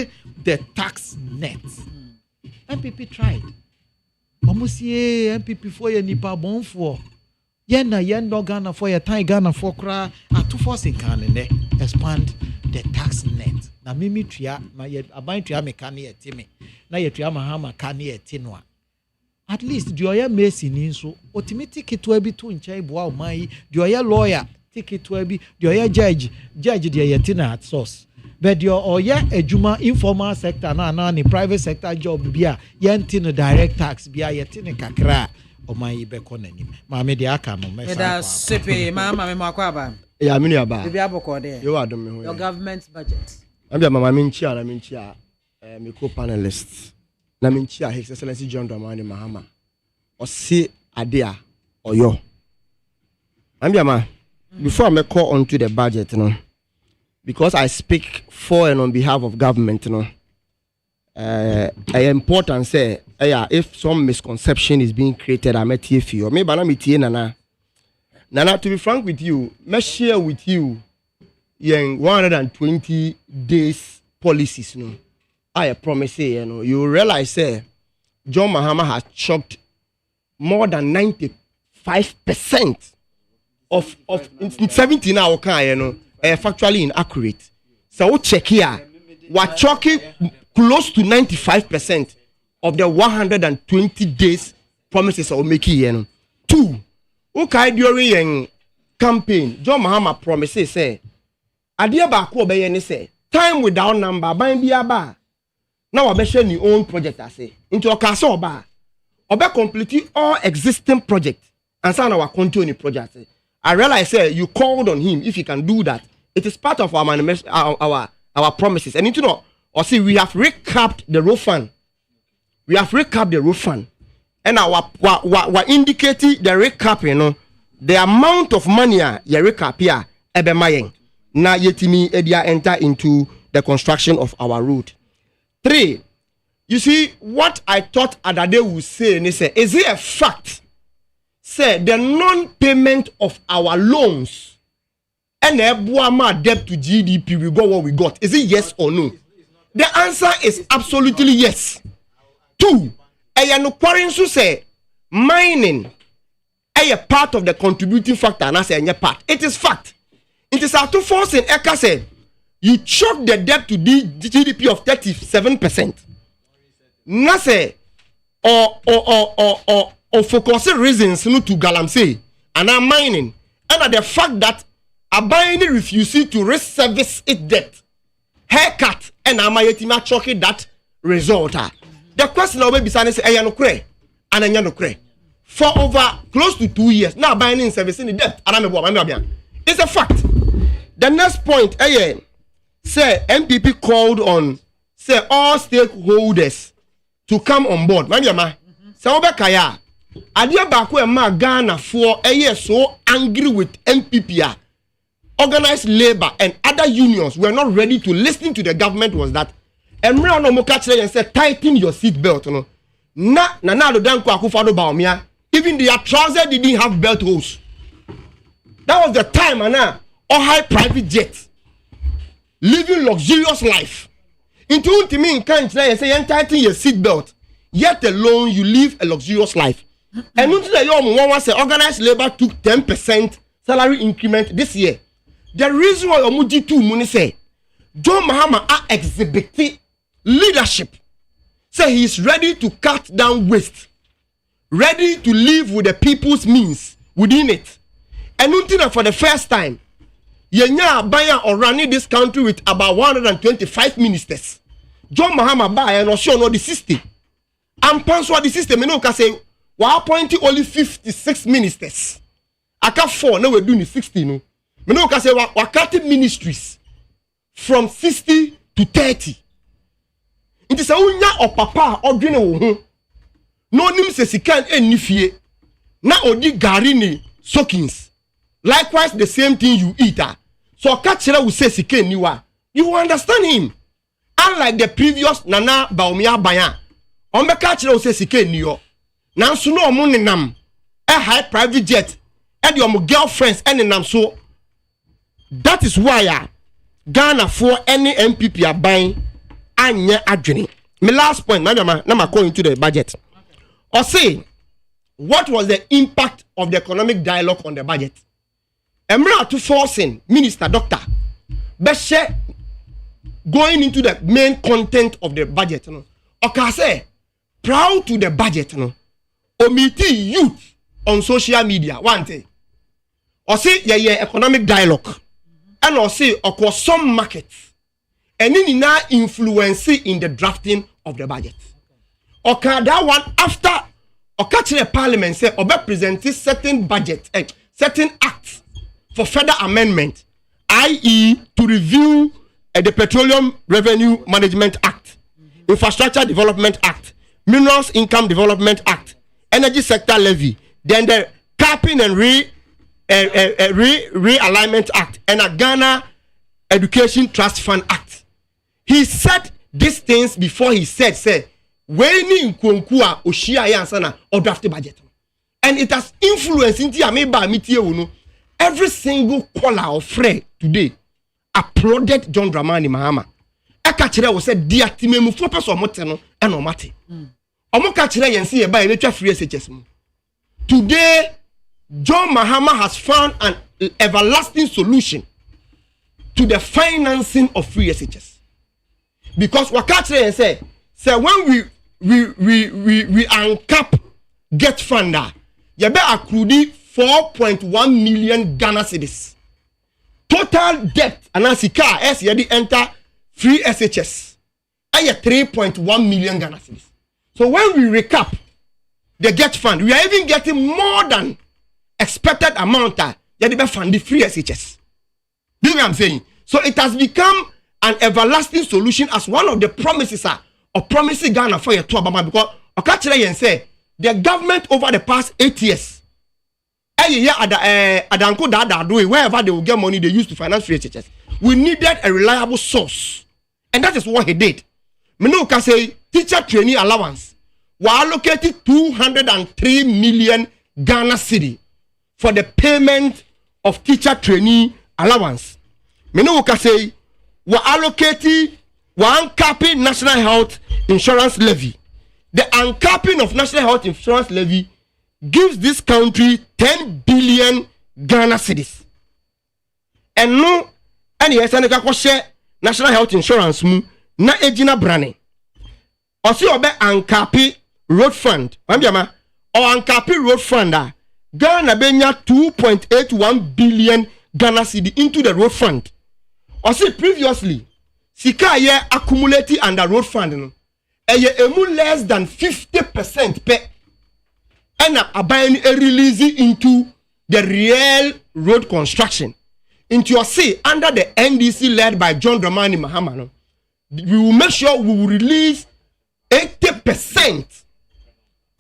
the tax net MPP tried omu sie MPP for ye nipa bonfo yen no Ghana for ye time Ghana for kra atu force kan ne expand the tax net na mimi tua na ye aban tua me kan ye timi na ye tua mahama kan ye tinwa at least do ye mercy ni so ultimate kitwa bi to nchai boa o mai do ye lawyer tikitwa bi do ye judge de ye tina at source but do ye adwuma informal sector na ni private sector job bia ye ntino direct tax bia ye tini kakra o mai be konanim ma me de aka no me sa sepe mama me makwa ba ya mini aba bibi aboko de yo adom me ho your government budget ambia mama minchi me co panelist na minchi His Excellency John Dramani Mahama osi ade a oyo ambia ma before I call onto the budget because I speak for and on behalf of government important say if some misconception is being created I met you for me bana metie nana to be frank with you me share with you 120 days policies I promise you realize say John Mahama has chopped more than 95% of 70 now factually inaccurate. So we check here, we're chalking close to 95% of the 120 days promises of making. 2, okay, during campaign, John Mahama promises say, Adia Bako Bayani say, time without number, buying be a bar. Now I mention your own project, I say, into a castle bar. Obe complete all existing projects and sign our continue project. I realize you called on him if he can do that. It is part of our promises. And you know, or see, we have recapped the road fund. We have recapped the road fund. And our indicating the recap, the amount of money you recap here, ebe mayeng. Na yetimi edia enter into the construction of our road. 3, you see, what I thought Adade would say, is it a fact? Say, the non-payment of our loans and the debt to GDP, we got what we got. Is it yes or no? The answer is absolutely yes. 2, say, mining a part of the contributing factor, and I say, part. It is fact. It is out to force in Eka say, you choke the debt to the GDP of 37%. Nase or focus reasons no to galamsey and I'm mining and the fact that Abayini refuses to reservice its debt, haircut and Amayetima choking that result. The question will be saying say and for over close to 2 years now buying servicing the debt and it's a fact. The next point say MPP called on say all stakeholders to come on board. Mamiama, say obekaya. Adia bako ma Ghana for so angry with MPP. Organized labor and other unions were not ready to listen to the government was that Emre no mokachire and said tighten your seat belt no. Na do danko akufado baomia. Even their trousers didn't have belt holes. That was the time or high private jets living luxurious life. Into ultimate can't say tighten your seat belt. Yet alone you live a luxurious life. And until the young one say organized labor took 10% salary increment this year. The reason why Omuji 2 money say John Mahama are exhibiting leadership. Say he is ready to cut down waste, ready to live with the people's means within it. And until for the first time, Yenya Baya or running this country with about 125 ministers. John Mahama Baya and also know the system. And Panswa the system, you know, can say, we're appointing only 56 ministers. I can't 4, now we're doing 60, no. You know, can say, we're cutting ministries from 60 to 30. It is a unya or papa or dinner. No name says he can't any fear. Now, odi garini soakings. Likewise, the same thing you eat. So Kachira will say Siken Niwa. You understand him. Unlike the previous Nana Baumia Bayan. On the Kachira will say Siken Niyo. Now suno money nam. A high private jet. And your girlfriends and nam so. That is why Ghana for any MPP are buying anya adwene. My last point, now I'm going into the budget. Or say, what was the impact of the economic dialogue on the budget? Emra to forcing Minister Doctor Beshe going into the main content of the budget. Okay, say proud to the budget. Omiti youth on social media. One thing. Or say economic dialogue. And or say or some markets. And then now influence in the drafting of the budget. Okay, that one after okay, the parliament say obe present certain budget, certain acts for further amendment, i.e. to review the Petroleum Revenue Management Act, Infrastructure Development Act, Minerals Income Development Act, Energy Sector Levy, then the Capping and Realignment Act, and a Ghana Education Trust Fund Act. He said these things before he said, say, when in Kunkua, Oshia Yansana, or draft budget. And it has influenced into Ameba Mitie. Every single caller of Fred today applauded John Dramani Mahama. eka kire wo se dia timemu fo person mote no e no mate omo ka kire yen se ye ba ye twa free SHS mu. Today John Mahama has found an everlasting solution to the financing of free SHS. Because what ka kire yen say when we uncap get funder ye be accrued 4.1 million Ghana cedis. Total debt anasika as ye di enter free SHS ay 3.1 million Ghana cedis. So when we recap the get fund, we are even getting more than expected amount ye di be fund the free SHS. Do you know what I'm saying? So it has become an everlasting solution as one of the promises of promising Ghana for your to Obama, because okachire yen say the government over the past 8 years adanko dada do wherever they will get money they used to finance free SHS. We needed a reliable source, and that is what he did. Menu can say teacher trainee allowance were allocated 203 million Ghana cedi for the payment of teacher trainee allowance. Menu can say were allocated one uncapping national health insurance levy. The uncapping of national health insurance levy gives this country 10 billion Ghana cedis. And no any SNK ko share national health insurance mu na ejina brane. Osi obe uncapping road fund. Ambiama or uncapping road fund Ghana benya 2.81 billion Ghana cedi into the road fund. Osi previously sika ye accumulated under road fund no emu less than 50% per and abaying a release into the real road construction. Into your say under the NDC led by John Dramani Mahama, no, we will make sure we will release 80%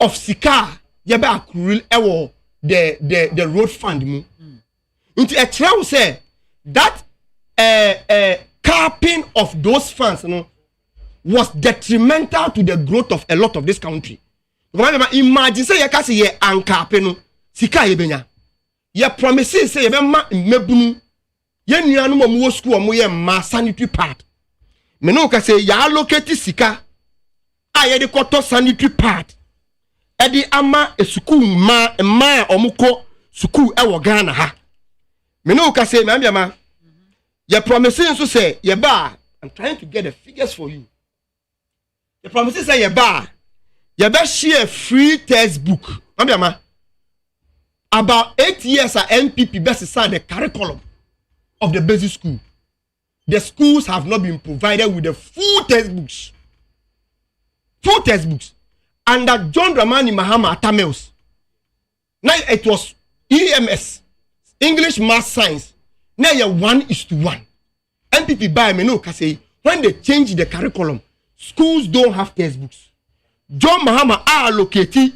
of Sika yeba accrual ewo the road fund. Into a trial say that capping of those funds, no, was detrimental to the growth of a lot of this country. Imagine say you can say ye ankape no sika ye benya. Ye promises say ye be ma mebunu. Ye nuanu mo school mo ye ma sanitary pad. Me no ka say ya allocate sika a ye de koto sanitary pad. E di ama e school ma omuko school e wo Ghana ha. Me no ka say me ma ye promises so say ye ba, I'm trying to get the figures for you. The promises say ye ba you better share free textbook. About 8 years at NPP best sign the curriculum of the basic school. The schools have not been provided with the full textbooks. Full textbooks. Under John Dramani Mahama Tamils. Now it was EMS, English, Math, Science. Now you're 1:1. NPP by me no say when they change the curriculum, schools don't have textbooks. John Mahama allocated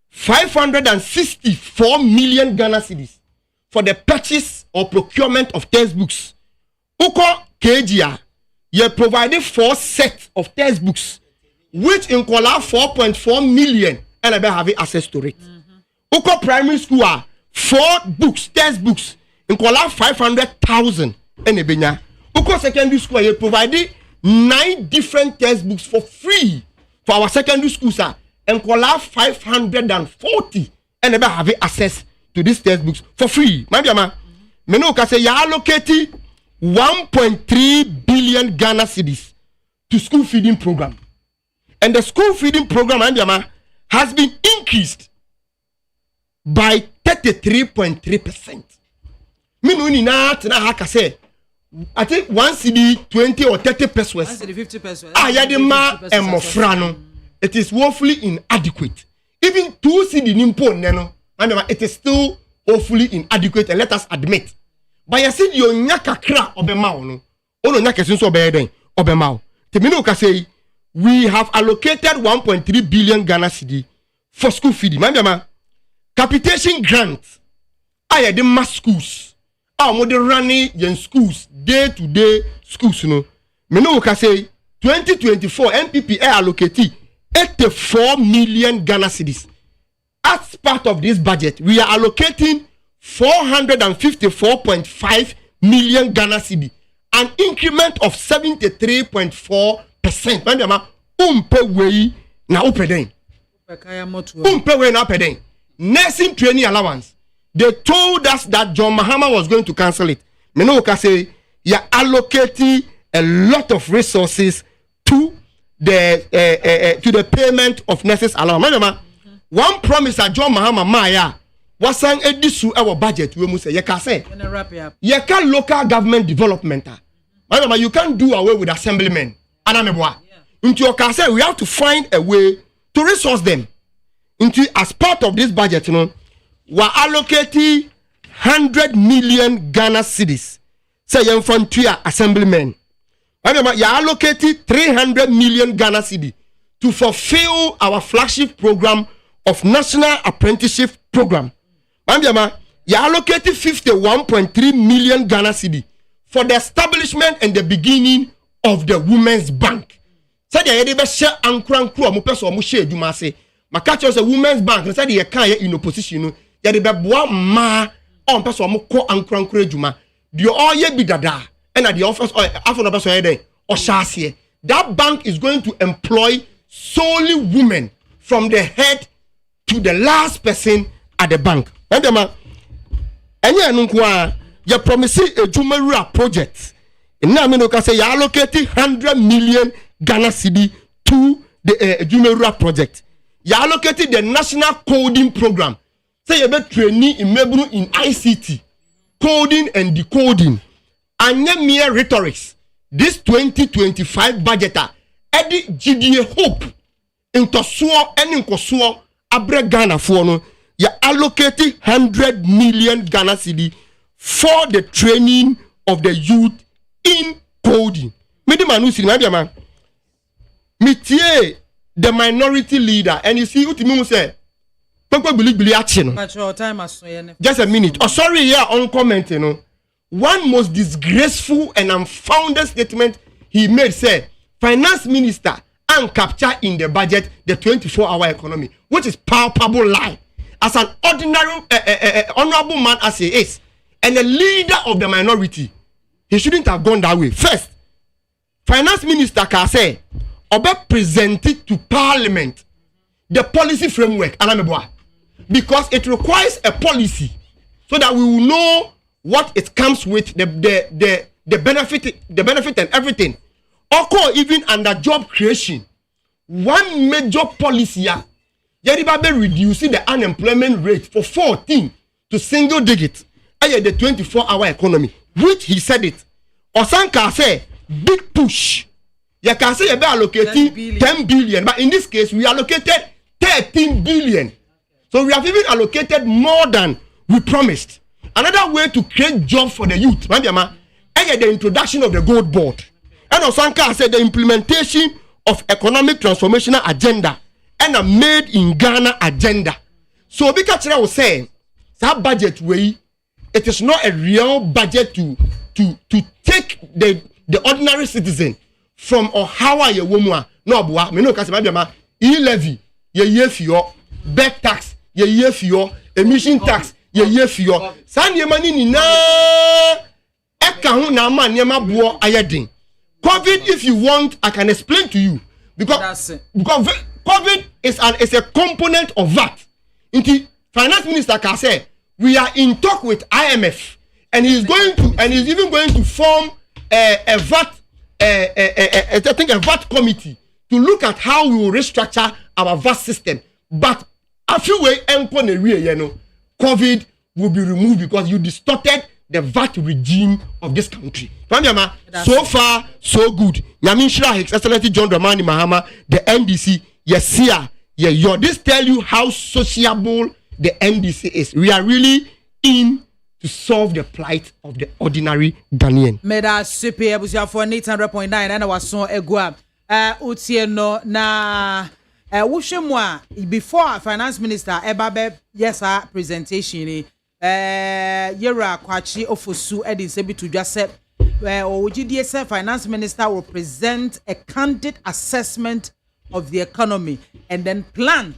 564 million Ghana cedis for the purchase or procurement of textbooks. Uko KGA, ye provided 4 sets of textbooks, which in 4.4 million, and I have access to it. Uko primary school 4 books, textbooks, in 500,000 and Uko secondary school, ye provided 9 different textbooks for free. For our secondary schools, and 540 and never have access to these textbooks for free. Mama, Meno say you allocated 1.3 billion Ghana cedis to school feeding program, and the school feeding program has been increased by 33.3%. Meno ni na haka say I think 1 CD 20 or 30 pesos. 1 CD 50 pesos. Ayadema and Mofrano. It is woefully inadequate. Even 2 CD nimpo neno. It is still woefully inadequate, and let us admit. But you see your nyaka kra obemao no. Ono nyaka sinso obeden obemao. Temino ka say we have allocated 1.3 billion Ghana cedi for school feeding. Mama, capitation grants. Ayadema schools. Mo de running yen schools day to day schools no. Me no ka say 2024 NPP allocated 84 million Ghana cedis. As part of this budget, we are allocating 454.5 million Ghana cedi an increment of 73.4%. Mandiama, umpe wei na upeden. Umpe wei na upeden. Nursing training allowance. They told us that John Mahama was going to cancel it. Menoka say, you're allocating a lot of resources to the payment of nurses allowance. One promise that John Mahama Maya was an edisu our budget. We must say, you can say, you can local government development. You can't do away with assemblymen. Into your case, we have to find a way to resource them. Into as part of this budget, you know, we're allocating 100 million Ghana cedis. Say you infantry assemblymen. You allocated 300 million Ghana cedi to fulfill our flagship program of National Apprenticeship Program. You allocated 51.3 million Ghana cedi for the establishment and the beginning of the Women's Bank. Said you had share ankran crew mo person mo share dwuma se. Maka say Women's Bank said you can in opposition no. You dey boa ma on person mo ko ankran crew dwuma. The all ye bi dada and at the office after no person here or shase. That bank is going to employ solely women from the head to the last person at the bank. Endema enye anu kwa you promise a Jumera project. And now I can say you allocated 100 million Ghana cedi to the Jumera project. You allocated the national coding program. Say you be training in Mebru in ICT, coding and decoding. And mere rhetorics. This 2025 budgeter, Eddie GDA hope into suo and in Kosuo Abre Ghana for no. You allocated 100 million Ghana cedi for the training of the youth in coding. The minority leader, and you see what you say. Just a minute. Oh, sorry, yeah, on comment, you know. One most disgraceful and unfounded statement he made said, Finance Minister and capture in the budget the 24-hour economy, which is palpable lie. As an ordinary, honorable man as he is, and a leader of the minority, he shouldn't have gone that way. First, Finance Minister can say, Obe presented to Parliament the policy framework, because it requires a policy so that we will know what it comes with, the benefit and everything. Or even under job creation, one major policy, Yeribabe reducing the unemployment rate for 14 to single digit. The 24-hour economy, which he said it. Osanka say big push. You can say you be allocating 10 billion, but in this case we allocated 13 billion. So we have even allocated more than we promised. Another way to create jobs for the youth, the introduction of the gold board. And Osanka said the implementation of economic transformational agenda and a made in Ghana agenda. So because I was saying that budget way, it is not a real budget to take the ordinary citizen from how are you woman no boa me no ka se ma e-levy ye fio bed tax ye fio emission tax ye fio san ye mani ni na e ka ho na ma ne ma bo ayedin. COVID, if you want, I can explain to you because COVID is a component of that. Inti Finance Minister can say we are in talk with IMF, and he's even going to form a VAT committee to look at how we will restructure our VAT system. But a few way COVID will be removed because you distorted the VAT regime of this country. So far, so good. Yaminshira His Excellency John Dramani Mahama, the NDC, yes, here, yeah, this tell you how sociable the NDC is. We are really in to solve the plight of the ordinary Ghanaian. Meda super ebusia for 800.9 and our son egua. Utieno na wushemwa before Finance Minister Ebabe yes presentation yera kwachi ofosu edin sebi to just say OGDS Finance Minister will present a candid assessment of the economy and then plan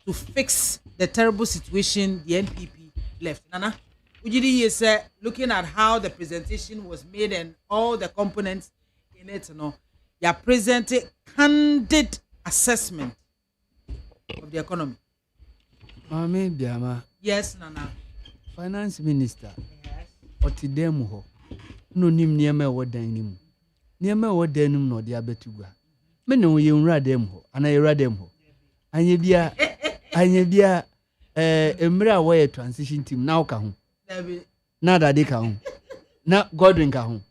to fix the terrible situation the NPP left. Nana? Ujidi is looking at how the presentation was made and all the components in it, you know, you presented candid assessment of the economy. MAAME BIAMAH. Yes, Nana. Finance Minister. Yes. Otidemu ho. No nim niema wo dan nim. Niema wo dan nim no de abetugwa. Me no ye nwura dem ho. Ana ye nwura dem ho. Anye bia emra wo ye transition team na oka ho. Na dade ka ho. Na Godwin ka ho.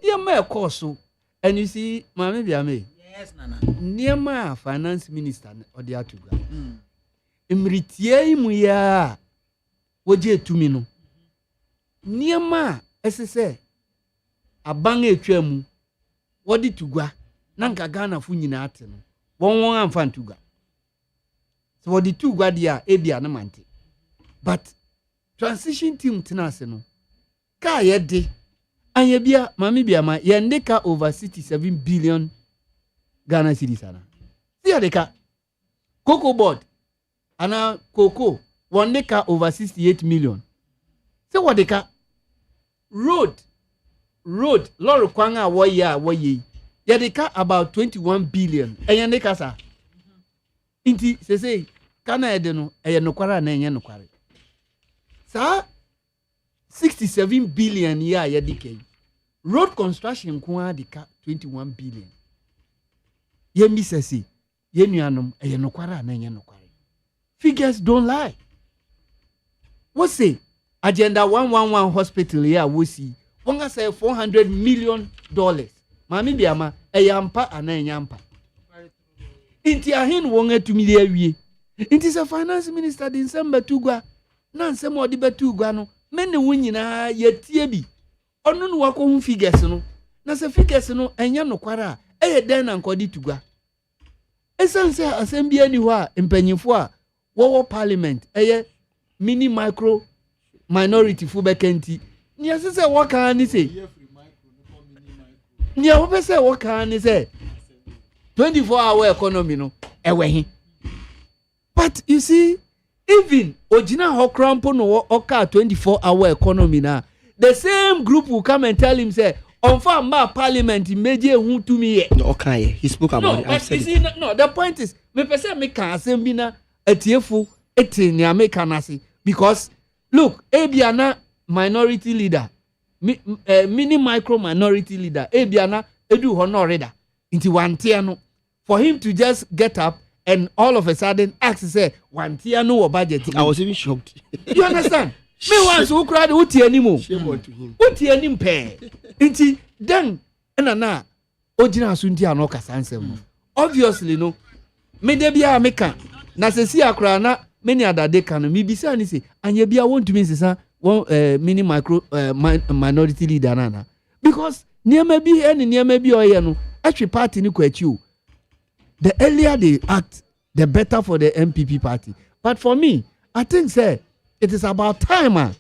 Niema e course so. And you see MAAME BIAMAH. Yes, Nana. Niema finance minister ode atugwa. Emritie imu ya woje etumi no. Niema esese abanga etwa mu wodi tugwa na nka Ghana fu nyina ate no. Won amfa ntugwa. So wodi tugwa dia ebia na mante. But transition team tenase no. Ka yede anye bia MAAME BIAMAH yende ka over 67 billion Ghana cedis ana. See deka Cocoa board ana cocoa one deka over 68 million. See what deka road lorry kwanga woye ya deka about 21 billion enya deka sa inti say kana ede no eye nokwara na enye nokware sa 67 billion ya deka road construction kwa deka 21 billion yemi sese yenuanom eye nokwara na enye nokware. Figures don't lie. What say? Agenda 111 hospital here we see. Wonga say $400 million. MAAME BIAMAH eyampa ana enyampa. Inti ahin wonga tumili awie. Inti sa finance minister din semba tugwa. Na nsem odi betugwa no. Mene wunyina yetie bi. Onu no wako hu figures no. Na se figures no enya nokwara eye den na nkodi tugwa. Esanse assembly ani ho a mpanyimfo a wo parliament mini micro minority fu bekenti ni asese wo kan ni say ni wo pese wo kan ni say 24-hour economy no ewehi. But you see even ojina ho crampo no oka 24-hour economy na the same group will come and tell him say on farm parliament meje hu to me okay he spoke about it. But you see, no the point is me pese me kan assembly na etiefu eti ni America nasi because look ebiana minority leader mini micro minority leader ebiana edu honorida into one tier no for him to just get up and all of a sudden ask say one tier no budget. I was even shocked. You understand? Me once who cried uti animo uti anim pe into then na ojina sunti anoka sansem obviously no me de bia meka na sesi akra na many other day can me bisa ni say anya bia want to mean say one mini micro minority leader na because niema bi any niema bi oye no actually party ni kwachi o. The earlier they act the better for the MPP party. But for me I think say it is about time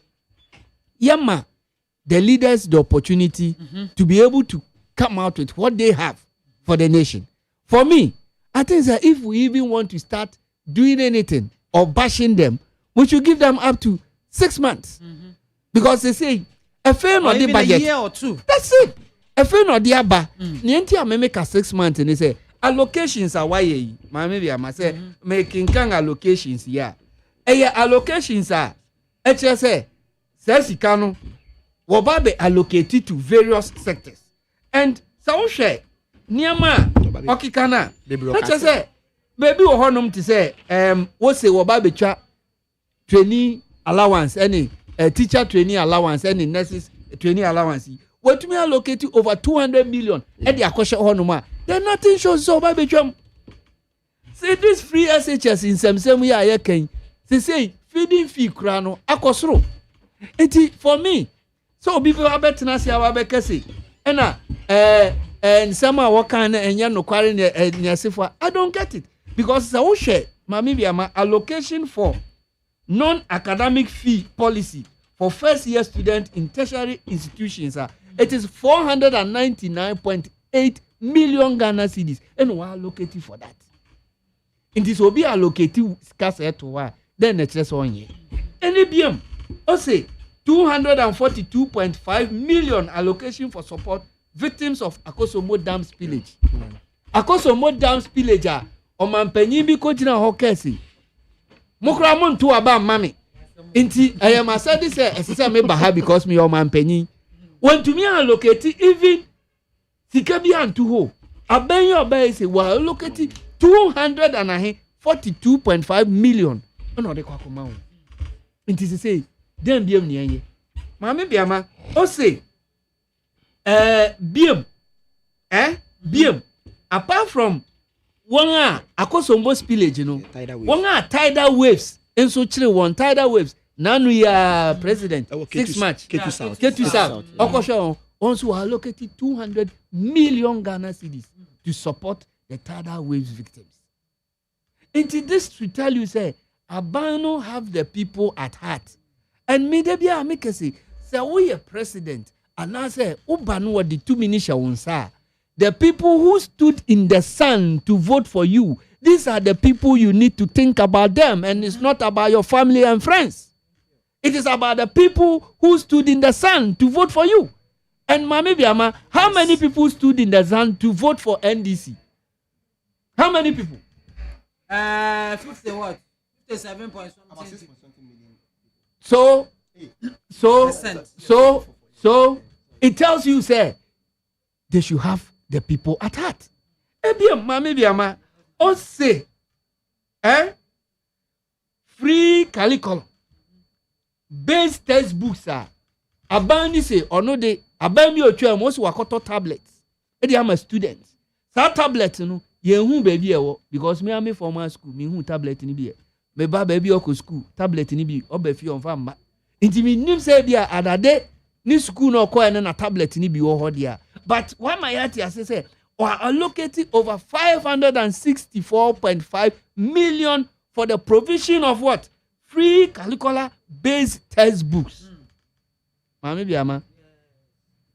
yama the leaders the opportunity to be able to come out with what they have for the nation. For me I think that if we even want to start doing anything or bashing them, we should give them up to 6 months. Because they say a fair or the budget. A year or two. That's it. A fair or the aba. Nienti a make a 6 months and they say allocations are why MAAME BIAMAH say making can allocations here. Allocations are HSA says Kano will be allocated to various sectors. And so share Niama Okikana. Let's say baby or honum to say what say Wababecha trainee allowance any teacher trainee allowance any nurses trainee allowance. What to me allocated over 200 million at the Akosha Honuma. Then nothing shows so Babecha. Say this free SHS in some way I can say feeding fee crano akosro. For me, so people are better than say and some are working and you're not quarrying I don't get it. Because it's a share MAAME BIAMAH allocation for non-academic fee policy for first year students in tertiary institutions. It is 499.8 million Ghana cedis. And we are allocated for that. It is will be allocated scarce to why then it's just 1 year. Any BM say 242.5 million allocation for support victims of Akosombo Dam spillage. Akosombo Dam spillage Omampenyi bi ko jina ho kesi. Mokra mo nto aba mame. Inti I am said this say me baha because me Omampenyi. When to me allocate even sika bi antu ho. Aben yo ba say wa allocate 242.5 million. No de kwa koma. Inti say dem biem ni anye. Maame biama o say biem biem apart from one Akosombo spillage one tidal waves enso chire one tidal waves nanu ya president 6 March Ketu South okosho also allocated 200 million Ghana cedis to support the tidal waves victims. Into this to tell you say Abano have the people at heart. And me de bia make say we a president and I say ubanu what the 2 minutes wonsa. The people who stood in the sun to vote for you, these are the people you need to think about them, and it's not about your family and friends. It is about the people who stood in the sun to vote for you. And Maame Biama, how many people stood in the sun to vote for NDC? How many people? 50 what? 57 point something. So it tells you, say, they should have the people at heart. Maame Biama, say, free curriculum, base textbooks are abandoned. Say, or no, they abandon your child. Most wakoto tablets. They are students. That tablet, you know, ye baby because me am formal school. Me who tablet ni be. Me ba baby oko school tablet ni bi obefi on famba. Inti me nim say bia adade ni school no ko na tablet ni bi wo ho dia. But why my yati say or allocated over 564.5 million for the provision of what? Free curricular based textbooks. Maame Biama.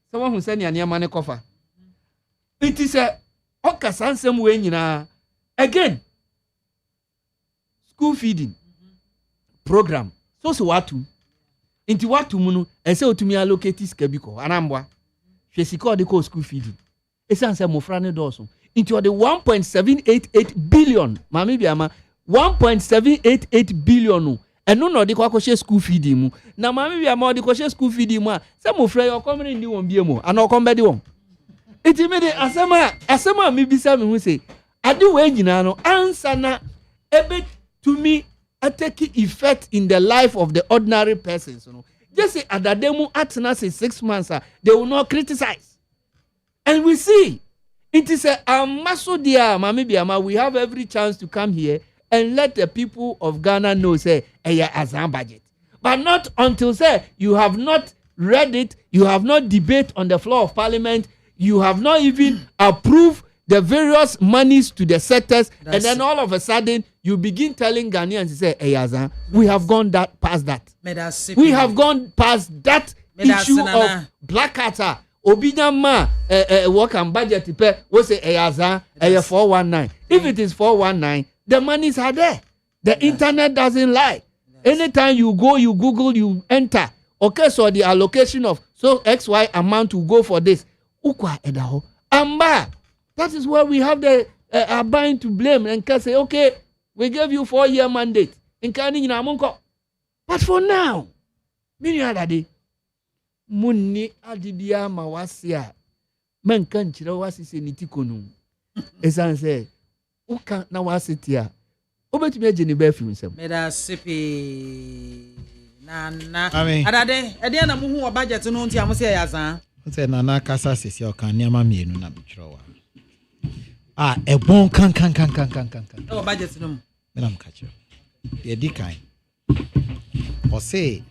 Someone who send ya money cover. It is a okasansem we nyina again. School feeding program. So watu. Inti watu munu ese otumi allocate skebiko anambwa. Hwesika de ko school feeding. Esanse mofra ne doso. Into the 1.788 billion. Maame Biama 1.788 billion. Eno no de kwa school feeding mu. Na Maame Biama de kwa school feeding mu a se mofra yo komre ndi won bie mu. Ana okombedi won. Iti me de asema mi bisa me hu say ade we nyina no answer na ebe to me take effect in the life of the ordinary persons, you know. Just say adademu atna say 6 months they will not criticize. And we see it is a masodia Maame Biama. We have every chance to come here and let the people of Ghana know say azam budget. But not until say you have not read it, you have not debate on the floor of parliament, you have not even approved the various monies to the sectors, and then all of a sudden you begin telling Ghanaians to say, Azan, we have gone past that. We have gone past that issue of black carter. Obinyama work and budget pay we say Azan 419. If it is 419, the monies are there. The internet doesn't lie. Anytime you go, you Google, you enter. Okay, so the allocation of so XY amount to go for this. Ukwa edaho. Amba. That is where we have the Abine to blame and can say, okay, we gave you 4-year mandate. But for now, many other day, Muni Adibia Mawasia, men can't wasi se nitikonu. Esan say, Uka na wasitia. Obet me jeni befi unsem. Meda sipi na. Adade, ediana muhu wa budget no nti amose yazan. Say nana kasa sisi okan niama mienu na bitro wa. Ebon kan. Oh, budget no. Menam kacho. Ye di kan. Or say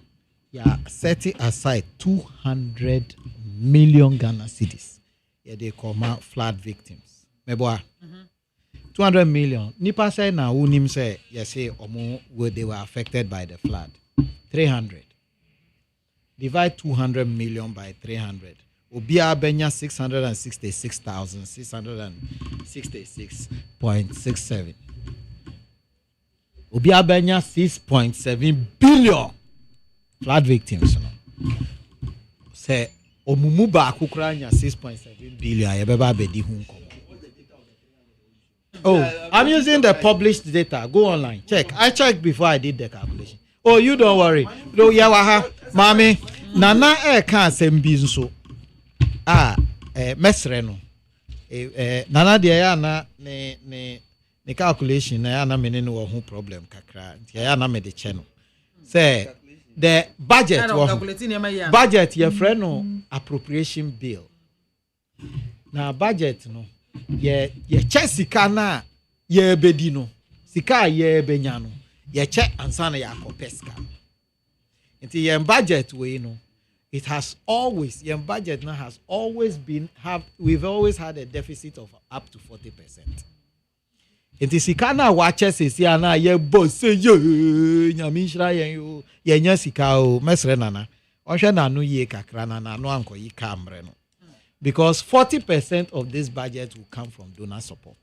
ya setting aside 200 million Ghana cedis. Yeah, they come out flood victims. Meboa. 200 million. Nipa say na unim say yes say omo where they were affected by the flood. 300. Divide 200 million by 300. Obia benya flood victims no say omumu ba akukura nya 6.7 billion yebeba bedi hu nko. Oh, I'm using the published data. Go online. Check. I checked before I did the calculation. Oh, you don't worry. No, yawaha, mami. Nana can't send business. Mesre no. Nana dia na ne calculation na na mene no ho problem kakra. Dia na me de channel. Say the budget your friend no appropriation bill. Na budget no ye che sika na ye bedi no sika ye benya no ye che ansa na ya kopeska nti ye budget we no it has always your budget now has always been we've always had a deficit of up to 40%. Nti sika na wa che sisia na ye boss ye nyamishra ye yo ye nya sika o mesre nana ohwe na no ye kakra na no ankoyi kamre no. Because 40% of this budget will come from donor support.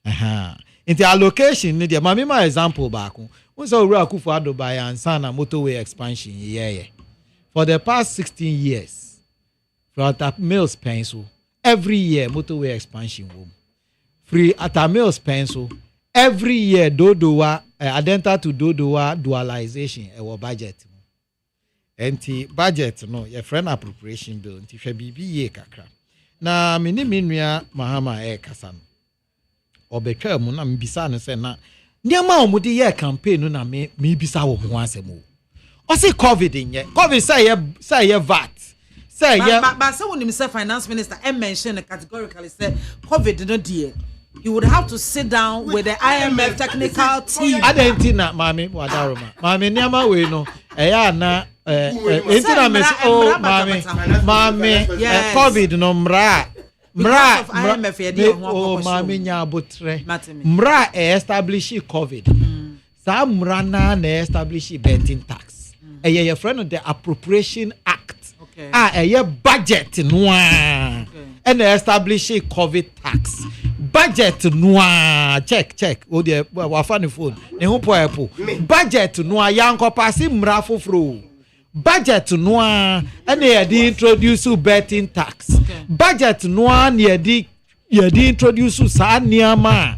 In the allocation, the Mamima example back, we saw Rakufu Adobai and Sana motorway expansion. Yeah. For the past 16 years, for at Mills Pencil, every year motorway expansion room. Free at Mills Pencil, every year Dodowa, Adenta to Dodowa dualization, our budget. Enti budget no your friend appropriation bill nti hwe bibi ye kakra na meni menua mahama kasa no obetwa mu na mbisa no se na niam a omudi ye campaign no na me bisa wo ho asem o se covid nye covid say ye vat say ye but say when the finance minister mentioned categorically say covid no dear you would have to sit down with the IMF technical team. Adentina mami wadaroma mami niama we no na internet oh mami covid no mra oh mami nya botre mra establish covid sa mra na establish betting tax your friend the appropriation act budget no and establish covid tax budget noa check o de wa fa ne phone ne ho po epo budget noa yanko pasi mra foforo budget noa ene ye di introduce betting tax budget noa ne ye di introduce sa niama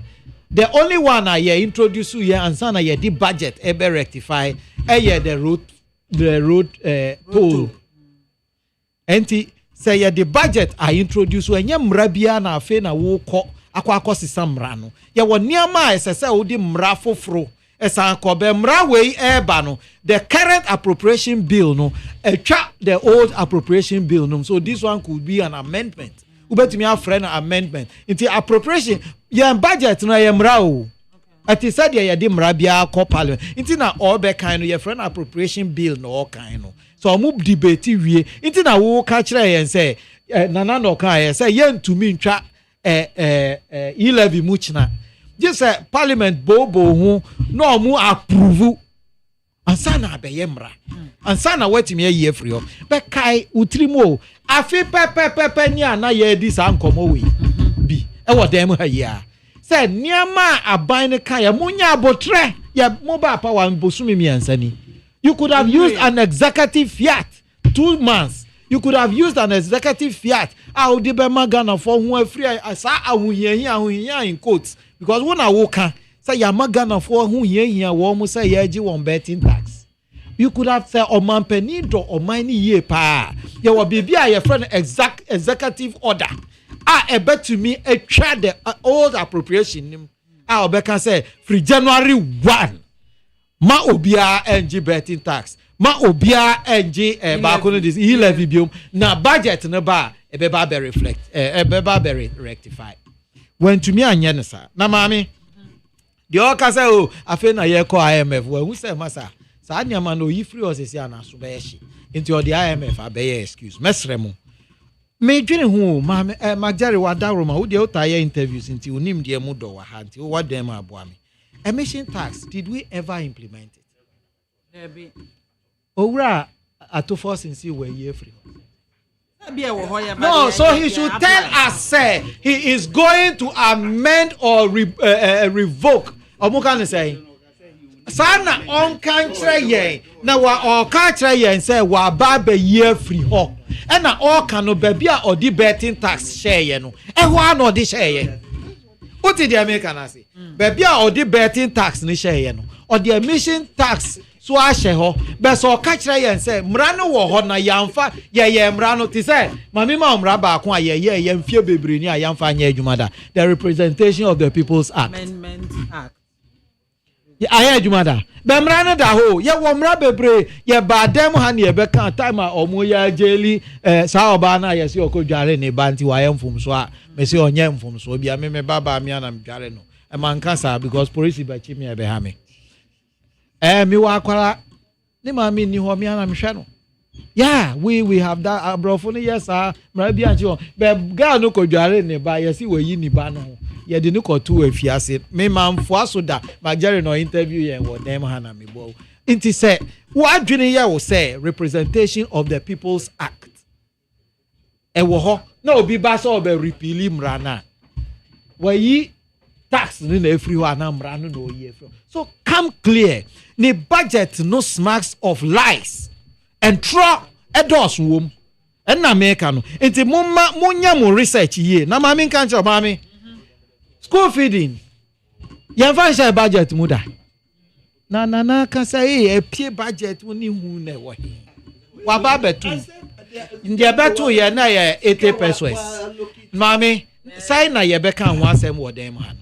the only one I introduce ye ansa na ye di budget e be rectify the road toll enti say ye the budget I introduce enye mra bia na afi na wo kọ akwa sisam no ye wo niama esese odi mra foforo esa kobe mra we eba no the current appropriation bill no etwa the old appropriation bill no so this one could be an amendment ubetumi afre na amendment into appropriation ye budget na ye mra o ati said ye di mra bia ko parliament into na all be kind no ye friend appropriation bill no all kind no so mo debate wie into na wo ka kire ye say nana no ka ye say ye ntumi ntwa 11 muchna just parliament bobo hu no mu approve ansa na abeye mra ansa na wetimi ye free up be kai utrimo afi pepe ni ana ye di sa nkomo we bi e wo dem ha ya say niama aban ne kai munya abotre ye mobile power bosumi mi ansani you could have used an executive fiat 2 months. You could have used an executive fiat. How the Magana for who free asa ahunya in quotes because when I walk say ya Magana for who here wo say ye one betting tax. You could have said o man penido or mine ye pa. You will be your friend executive order. A bet to me a try the old appropriation. I can say free January 1. Ma obia NG betting tax. Ma obia NG ba kono this 11 biom na budget no ba e be ba be reflect e be ba be rectify when to me anya ne sa na maami the all ka say o afi na ye call IMF we hu say masa sa anya ma no yi free us say ana so be shi into the IMF abeye excuse mesre mu me dwene hu maami magari wadaroma wo de otaye interviews into unim de mu do wa ha nti wo dem aboa me emission tax did we ever implement it there Owura atofo since we year free. No, so he should tell us say he is going to amend or revoke. Omukan say sana on kankyerɛ yɛn na wa ɔka kyerɛ yɛn sɛ wa ba ba year free ho ɛna ɔka no baabi a ɔdi betting tax hyɛ yɛn no ɛhɔ a na ɔde hyɛ yɛn wote deɛ America na se baabi a ɔde betting tax ne hyɛ yɛn no ɔde emission tax so ahyɛ hɔ bɛsɛ ɔka kyerɛ yɛn sɛ mmara no wɔ hɔ na yɛmfa yɛyɛ mmara no te sɛ mame ma mmara baako a yɛyɛ yɛmfie bebree ni a yɛmfa nyɛ adwuma da the representation of the people's act Amendment Act ayɛ adwuma da bɛmmara no da hɔ yɛwɔ mmara bebree yɛba dɛm ha ne yɛbɛka time a ɔmo yɛ agyeli saa ɔbaa no a yɛsɛ ɔkɔdware ne ba nti wayɛ mfomso a mɛsɛ ɔnyɛ mfomso bia me babaa me ana medware no ɛmanka saa because polisi bɛkyi me ɛbɛha me mi wa akwara ne maame ni hɔ mi ana mehwɛ no yeah we have that abrɔfo no yes mmara bi ankyɛ hɔ bɛ gaa no kɔdware ne ba yɛsi wɔyi ne ba no ho yɛde ne kɔto afiase me mamfoa so da magyere no interview yɛn wɔ dɛm ha na mebɔ nti sɛ wɔadwene yɛ wo sɛ representation of the people's act ɛwɔ hɔ na obi ba sɛ ɔbɛ repeali mmara no a wɔyi tax no na efiri hɔ ana mmara no na ɔyi efiri so come clear ne budget no smacks of lies and tro ɛdɔɔso wɔm ɛna meka no nti monya mo research yie na maame nka nkyerɛ maame school feeding yɛmfa nhyɛ budget mu da na ka sɛ apie budget mu ne hu na ɛwɔ he waba bɛto deɛ bɛto yɛ na yɛ 80 pesos maame sai na yɛbɛka ho asɛm wɔ dan mu ha no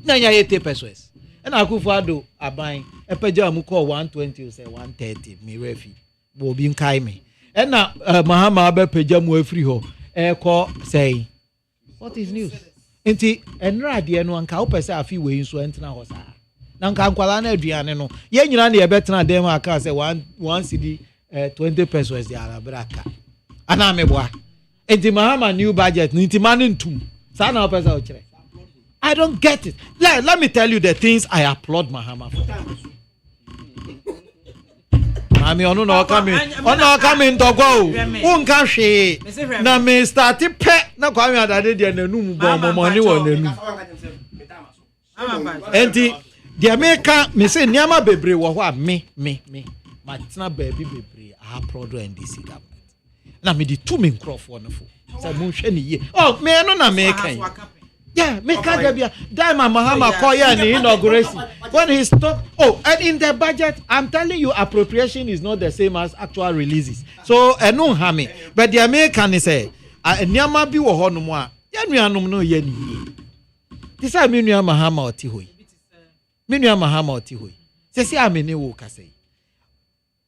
na yɛ 80 pesos ɛna akufo ado aban ɛpɛgya mu kɔ 120 or say 130 me refi bo bi nkai me ɛna mahama bɛpɛgya mu afiri hɔ ɛkɔ say what is news nti ɛnra adeɛ no anka wopɛ sɛ afi wei nso ɛntena hɔ saa na nka nkwala na aduane no yɛn nyina ne yɛbɛtena dan mu aka sɛ 1 cedi 20 pesos de arabraka ana meboa nti mahama new budget nti ma ne ntum saa na wopɛ sɛ wo kyerɛ I don't get it. Let me tell you the things I applaud Mahama for. Mami onu na coming to go. Unka hwe. Na me start pe na kwame adade de nanum bo momoni wo nanum. Enti de America me say niama bebre wo ho a me ma tena baabi bebre I applaud NDC government. Na me di two me nkrofo no fo. Say mo hwe ne ye. Oh me no na me kan. Yeah, make Kadabia. Diamond Mahama Koya in the inauguration. When he stopped, and in the budget, I'm telling you, appropriation is not the same as actual releases. So, no harming. But the American is say, Nyama bi wo ho no mo a, yanuanom no ye ni. This is Minua Mahama Otihoi. Minua Mahama Otihoi. Sesi amene wo kasa yi.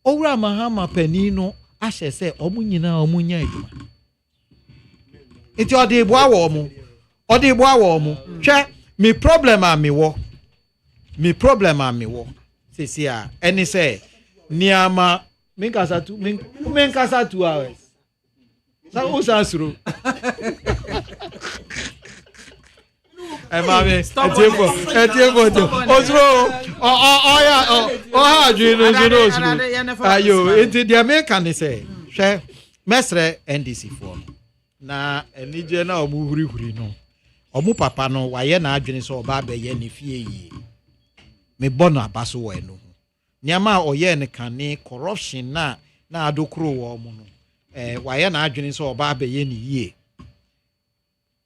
Owura Mahama pani no ahye say omu nyina omu nya adwuma. Enti ode boa wo omu. Odi bo awo mu hwe me problem a me wo sesi a eni say niama me nkasa 2 hours sa usasuro mame etiefo osuro ha adwinu osuro ayo enti dia me kan say hwe mesre NDC for na enije na obuhurihuri no omu papa no waye na adwene so oba ba ye ne fie yi me bono abaso wo eno niama oye ne kane corruption na adokoro wo mu no waye na adwene so oba ba ye ne yie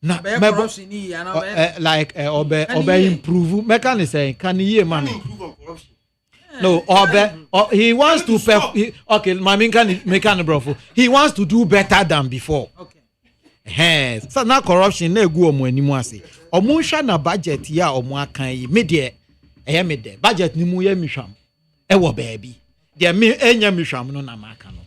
na corruption ni ya na like oba improve mechanic say can yie man no he wants to okay mami can mechanic bro he wants to do better than before. Okay. So na corruption na egu omo animu ase omo hwa na budget ya omo akan yi me de me de budget ni mu ya mihwam wo baabi de me enya mihwam no na maka no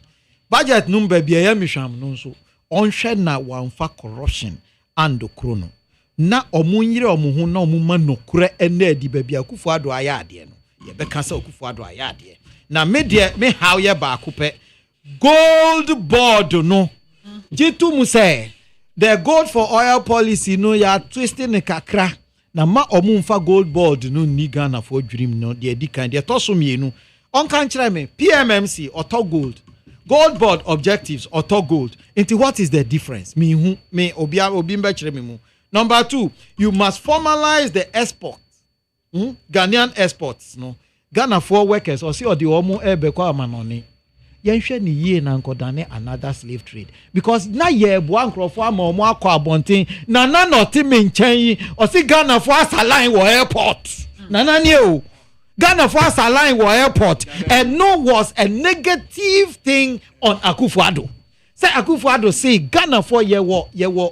budget no baabi ya mihwam no nso onhwe na wanfa corruption and okro no na omo nyire omo ho na omo ma nokure ena adi baabi akufo ado aya ade no ye beka sa akufo ado aya ade na me de me how ye ba akopɛ gold board no jitu mu say the gold for oil policy no ya twisting ne kakra na ma omumfa gold board no ni Ghana for dream no de di kan de toso mienu on kan kire me PMMC auto gold board objectives auto gold into what is the difference me obi mba kire me mu. Number 2, you must formalize the exports Ghanaian exports no Ghana for workers or see or the omo ebe kwa manoni. Yenhwe ni ye na nkodane another slave trade because na ye boa nkrofo ama omo akọ abonten na no te me nchen o si Ghana for asaline wo airport na nie o Ghana for asaline wo airport and no was a negative thing on Akufo-Addo. Say Akufo-Addo say Ghana for ye wo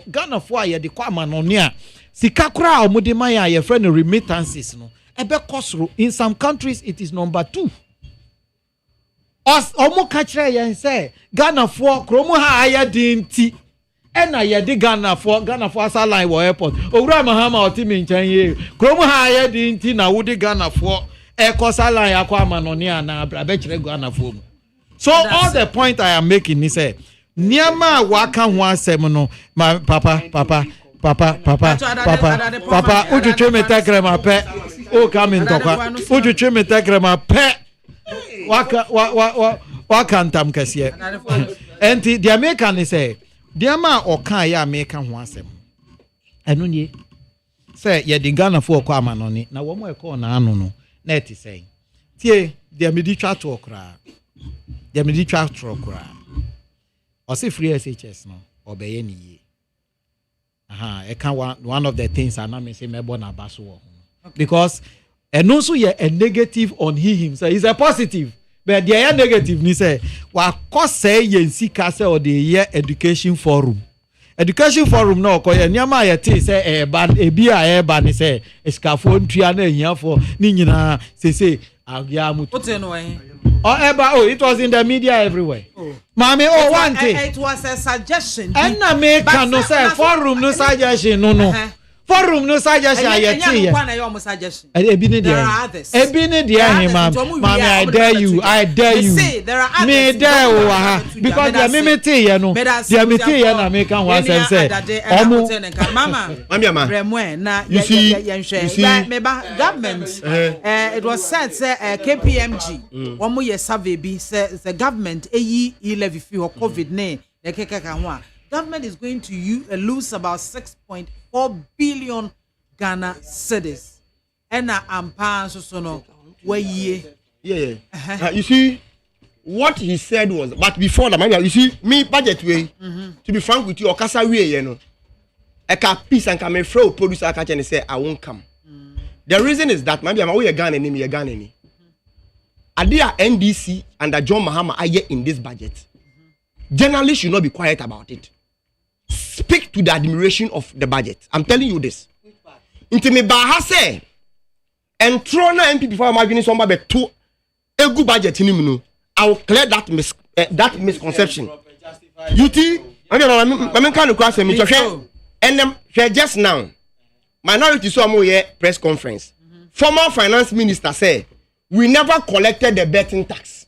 Ghana for ye de kwa manoni a sika kra omode man ya ye friend remittances no ebe kosro. In some countries it is number 2. Omo kachre yen say Ghana for kromo ha aya dinti ena ye di Ghana for asaline wo airport owura mahama otimi nchan ye kromo ha aya dinti na wudi Ghana for asaline akwa amanoni ana abe kire Ghana for. So all the point I am making is say niama waka ho asem no papa ujuche me tekrema pe o come in tokwa ujuche me tekrema pe waka ntam kese enti the American say the ma okan ya American ho asem enu nie say ye di Ghana for kwa amanoni na wo mo e ko na anu no na eti say tie the medi twa to okra o say free SHS no obeye ni ye one of the things I me say mebo na baso because and also yeah a negative on he himself is a positive but the negative ni say wa ko say yen sika say or the year education forum no ko ye niam ye te say e ban e bi a e ban say eskafo ntua na hiafo ni nyina say agya mutu it was in the media everywhere. Mami, one thing. It was a suggestion. And na make no say forum no suggestion no. Forum no suggestion I there are others. Mami, I dare you. There are others. Me there because the mimiti you know. The mimiti you na make one sense say. Mama. You see government. It was said say KPMG. One more survey be say the government levy fee or COVID ne. Government is going to lose about 6.4 billion Ghana cedis. And I'm so no where ye. Yeah. You see, what he said was, but before that, maybe you see, me budget way, to be frank with you, or Kasa way, you know, I can peace and come throw producer catch and say, I won't come. The reason is that maybe I'm away a Ghana enemy, Adia NDC and John Mahama are yet in this budget. Journalists should not be quiet about it. Speak to the admiration of the budget. I'm telling you this. Intime bahase and Trona MP before I'm imagining somebody to a good budget in him. I will clear that misconception. You see, I mean, kind of cross and then just now, minority so press conference. Former finance minister said, we never collected the betting tax.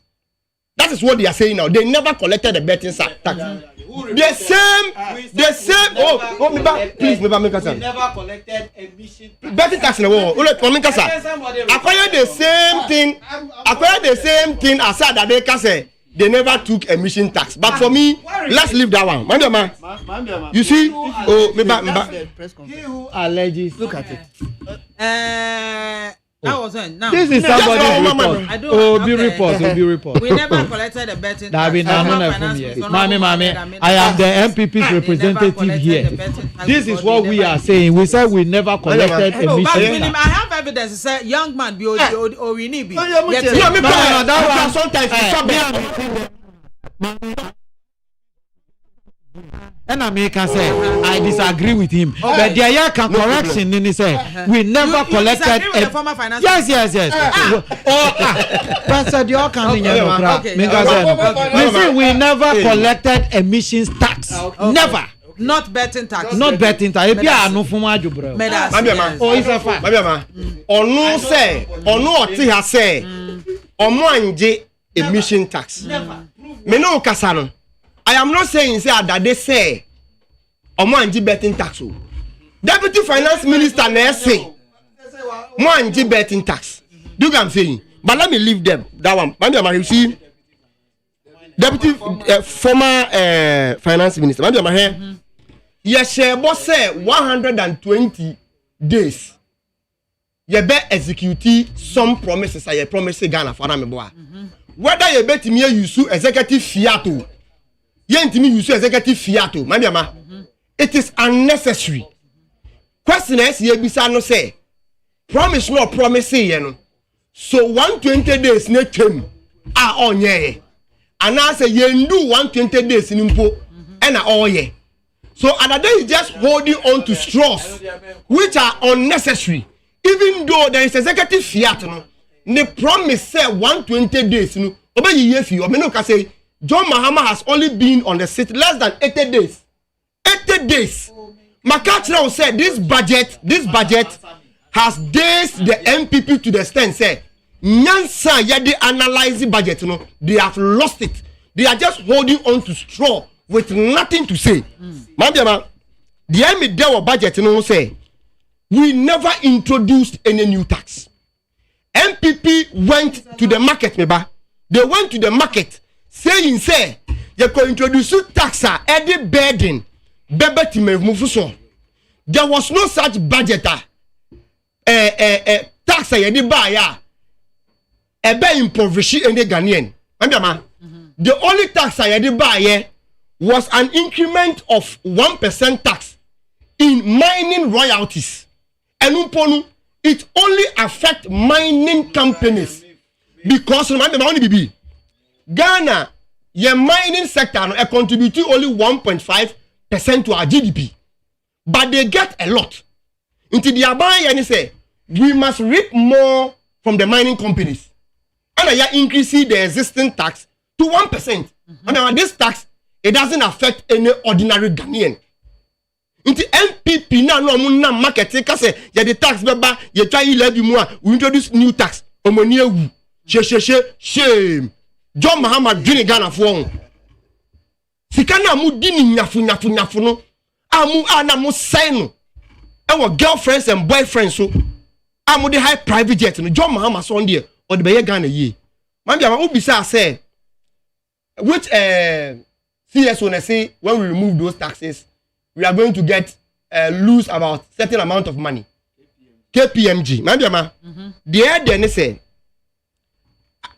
That is what they are saying now. They never collected the betting tax. The same. Please, never make us. We never collected emission betting tax in the world. Acquire the same thing as that they can say they never took emission tax. But for me, let's leave that one. You see, he who alleges. Look at it. That was when. Now, this is somebody's report. Be report. We never collected the betting tax. Mami, I am the MPP's representative here. This is what we are saying. We said we never collected emission tax. I have evidence to say young man be or we need be. And America say I disagree with him. But the year can correction in say we never collected. The former finance. Yes. Pastor Dio can listen, we never collected emissions tax. Never. Not betting tax. Not betting tax. Ebi anu fun aju bro. Oh, it's a fact. Onu say, onu oti ha say, omo anje emission tax. Never. Me no kasa no. I am not saying say that they say omo anje betting tax. Deputy Finance Minister na say mo anje betting tax. Do you get what I'm saying? But let me leave them. That one. You see, Deputy former Finance Minister. Yes, boss say 120 days. ye be execute some promises I promise Ghana for na me boa whether ye betimi use executive fiat o ye ntimi use executive fiat o ma it is unnecessary question is ye bisa no say promise no promise ye no so 120 days na twem a onye and I say ye ndu 120 days ni mpo and all ye so another day is just holding on to straws which are unnecessary even though there is executive fiat no the promise say 120 days no obeyi ye fi o me no ka say John Mahama has only been on the seat less than 80 days 80 days Makachra said this budget has dazed the MPP to the extent say nyansa yede analyze budget no they have lost it they are just holding on to straw with nothing to say Mambiama the MPP there budget no say we never introduced any new tax MPP went to the market meba they went to the market saying say you can introduce taxa any burden bebeti move so there was no such budget taxa yedi ba ya ebe impoverish any Ghanaian the only tax yedi ba ye was an increment of 1% tax in mining royalties and it only affect mining companies because only Ghana your mining sector contribute only 1.5% to our GDP but they get a lot into the abaya and say we must reap more from the mining companies and they are increasing the existing tax to 1%. And this tax it doesn't affect any ordinary Ghanaian. Into MPP now no na market say ya the tax beba you try levy more we introduce new tax omoni ewu shame John Mahama dwene Ghana for sika na mu di ni nyafu no ana mu sign no our girlfriends and boyfriends so amu the high private jet no John Mahama so on there or the be Ghana ye man bia ma obisa say which CSO na say when we remove those taxes we are going to get lose about certain amount of money KPMG man bia ma the say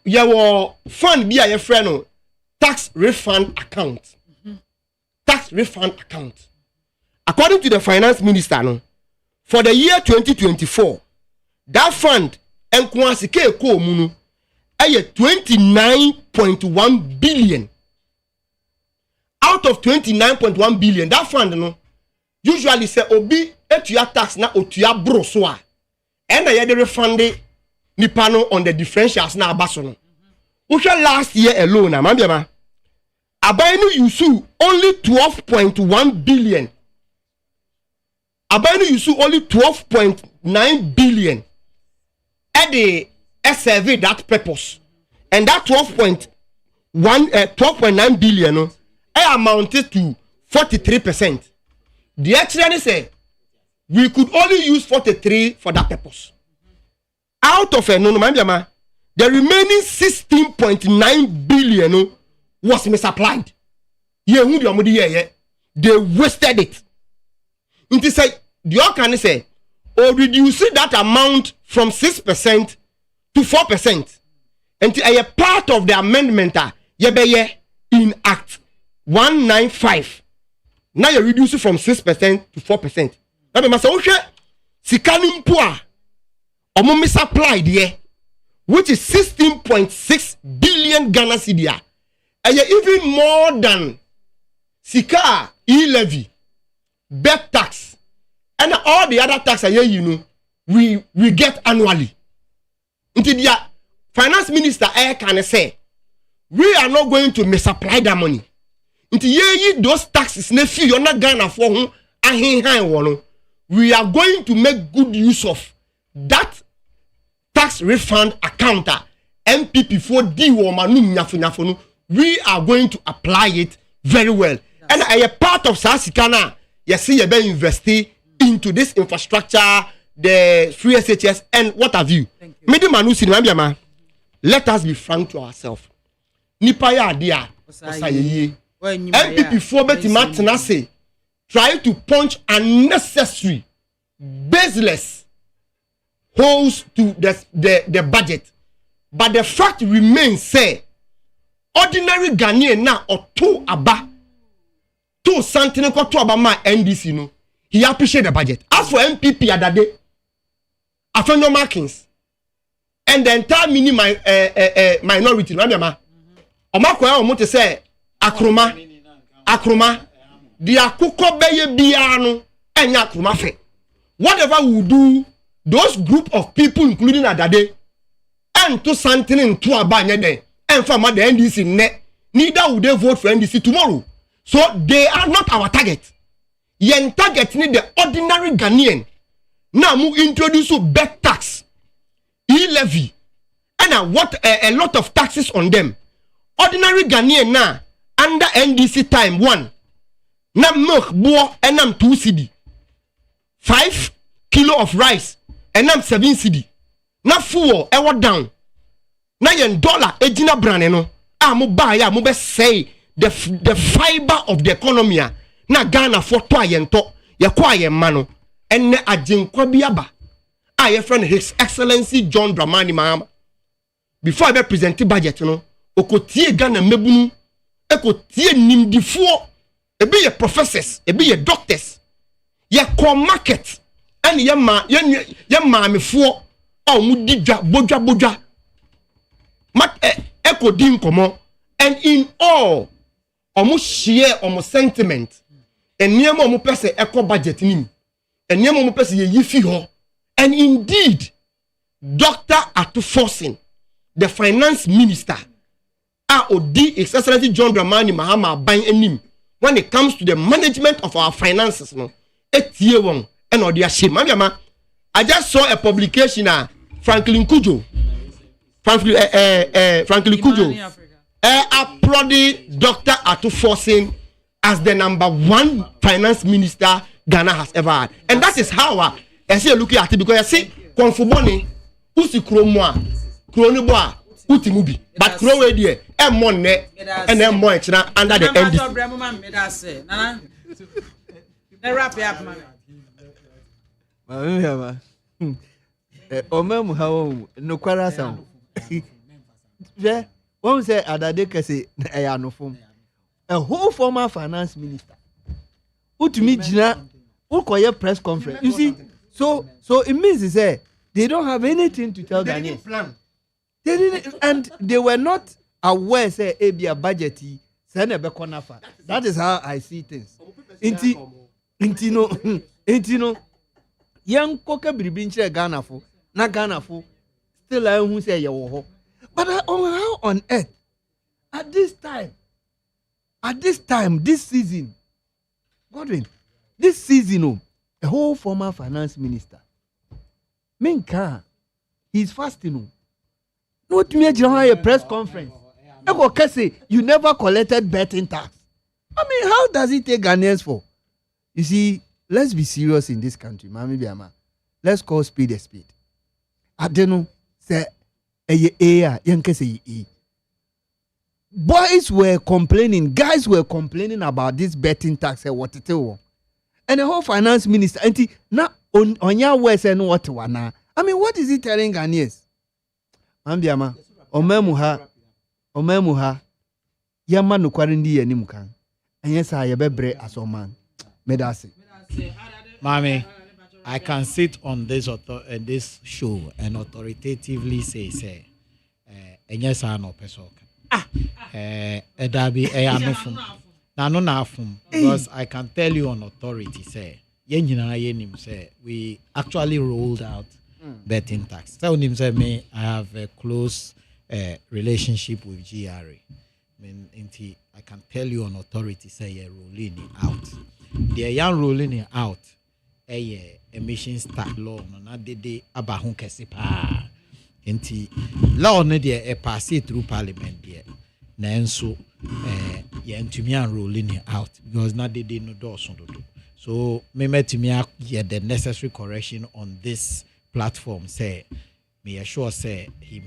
your fund be a friend no tax refund account according to the finance minister no for the year 2024 that fund enkwasi ke ko mu no aye 29.1 billion out of 29.1 billion that fund no usually say obi etua tax na otua bro so a and ye dey refund nipa no on the differentials na abaso no last year alone na mambiama abayinu yusu only 12.1 billion abayinu yusu only 12.9 billion at the serve that purpose and that 12.9 billion no amounted to 43%. The actually say we could only use 43 for that purpose. Out of the remaining 16.9 billion was misapplied. They wasted it. It say the can say or reduce that amount from 6% to 4%. And a part of the amendment in Act 195. Now you reduce it from 6% to 4%. Now we must say, okay, sikanim poa omo misapplied here, which is 16.6 billion Ghana cedi. And even more than sika e-levy, bet tax, and all the other tax we get annually. Until the finance minister can say, we are not going to misapply that money. Until those taxes you're not Ghana for we are going to make good use of that tax refund account MPP for D we are going to apply it very well. And a part of Sasikana, you see you be investing into this infrastructure, the free SHS and what have you. Let us be frank to ourselves. Nipa ya dia MPP for beti matna say try to punch unnecessary, baseless holes to the budget. But the fact remains, say, ordinary Ghanaian now or two aba, two something ko two aba ma NDC no. He appreciate the budget. As for MPP at that day, after no markings, and the entire minority, remember, Omakwa omo te say akroma, the akuko beye biano enya akroma fe. Whatever we do, those group of people, including Adade, and to something in two abanye de, and from the NDC net, neither would they vote for NDC tomorrow. So they are not our target. Yen target need the ordinary Ghanaian. Now we introduce bed tax, e-levy, and what a lot of taxes on them. Ordinary Ghanaian now under NDC time 1. Now milk boy and I'm 2 cedi. 5 kilo of rice and I'm 7 cedi. Now fuel ever down. Now yen dollar ejina brand no. Mo buy ya mo be say the fiber of the economy. Na Ghana for to ayento ye kwa ye mano enne aginkwa biaba your friend His Excellency John Dramani Mahama before I be present budget no okotie Ghana mebunu ekotie nimdifuo ebi ye professors ebi ye doctors ye ko market and ye maamefo mu didwa bodwa mat ekodin komo and in all omu share omu sentiment and niema omu pese eco budget nim and niema omu pese ye yifi ho and indeed Dr. Atuforsin the finance minister Odi His Excellency John Dramani Mahama buying enim when it comes to the management of our finances no etie won and odi ashim I just saw a publication Franklin Kujo applauded Dr. Atuforsin as the #1 finance minister Ghana has ever had. And that is how I see looking at it because I see Konfuboni, Usi Kromwa, Kroniboa, Utimubi, but Krowe dear, and Monne, and then more under the NDC. No quarrel. One say Adade Kese Ayanofum. A whole former finance minister. Who to me Gina who call your press conference. You see, so it means to say they don't have anything to tell Ghanaians. They didn't, and they were not aware say a budget send a bekonafa. That is how I see things. Intino young cocker bribinche Ghana for na Ghana for still I who say you. But how on earth at this time, this season, Godwin, this season, a whole former finance minister, Minka, he's fasting. Not me a press conference. You never collected betting tax. I mean, how does it take Ghanaians for? You see, let's be serious in this country, MAAME BIAMAH. Let's call speed a speed. I don't know, say. Boys were complaining, guys were complaining about this betting tax and what it is. And the whole finance minister, and now on your way saying what wana. I mean, what is he telling Ghanaians? MAAME BIAMAH, omemuha, yama no kwarindi ye nimukan. And yes, I have a bre as a man. Medasi. Mami, I can sit on this show and authoritatively say, yes, I know person. Edabi eyanofum. Na no na afum because I can tell you on authority say, we actually rolled out betting tax. So me, I have a close relationship with GRA. I can tell you on authority say you're rolling it out. They are rolling it out. Emissions tax law no na dede abahun kese pa enti law no de pass it through parliament there na enso ye ntumi an rolling it out because na dede no do so me metumi the necessary correction on this platform say me assure say he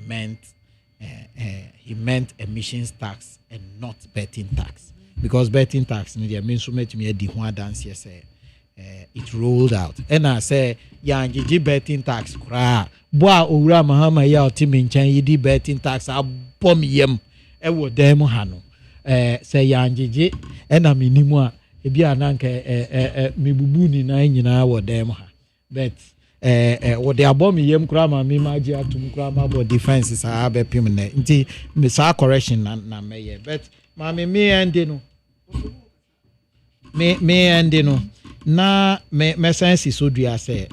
meant emissions tax and not betting tax because betting tax no dey mean so metumi di ho dance here say it rolled out and I say yanjiji betting tax kra boa owura mahama ya otimi nchan yidi betting tax abom yem ewo dem ha no say yanjiji ena minimu a ebi ananka mebubu ni na nyina wo dem ha but wo de abom yem kra ma me maji atum kra ma bo defense sa abepim na nti me sa correction na meye but ma me ende no me ende no na me sense so dua say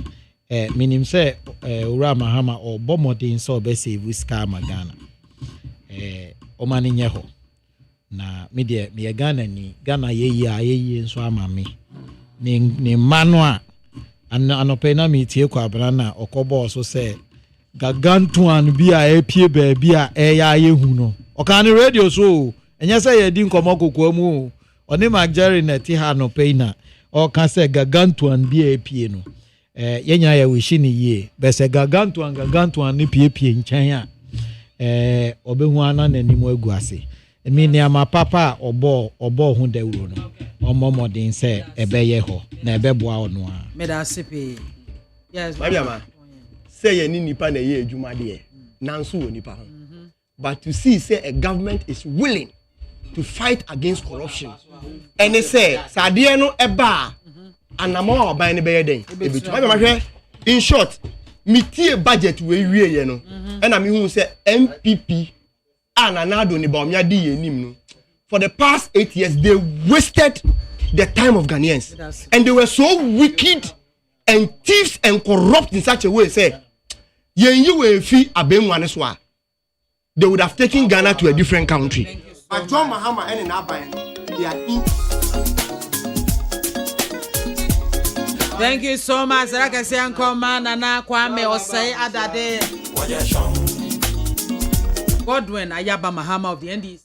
minim say owura mahama obo modern so be save ska magana o mani nye ho na me de me Ghana ni Ghana yeyi nso ama me ni manu a anope na me tie kwa bra na okobo so say gagantu an bi a epie ba bi a eya yehu no o kan radio so enye say ye di nkomo kokwa mu oni magjerry na ti ha no peina o kan say gagantu an bi a epie no yenya ya wishi ni ye be say gagantu an ni pie nchen a obehu ana nanimu agu ase emi ni ama papa obo hu da wuro no omomodin say ebeye ho na ebeboa ono a meda sipi yes Mabiama say ye ni nipa na ye adwuma de nanso wo nipa ho but to see say a government is willing to fight against corruption and they say sade no eba anamo oban ne beye den ebitu Mabiama hwe in short mitie budget we wie ye no na me hu say MPP ananado ni ba omia di yenim no for the past 8 years they wasted the time of Ghanaians and they were so wicked and thieves and corrupt in such a way say yen you we fi abenwane so a they would have taken Ghana to a different country but John Mahama and Aban they are in. Thank you so much. Rakasi Ankoma Nana Kwame Osei Adade Godwin Ayaba Mahama of the Indies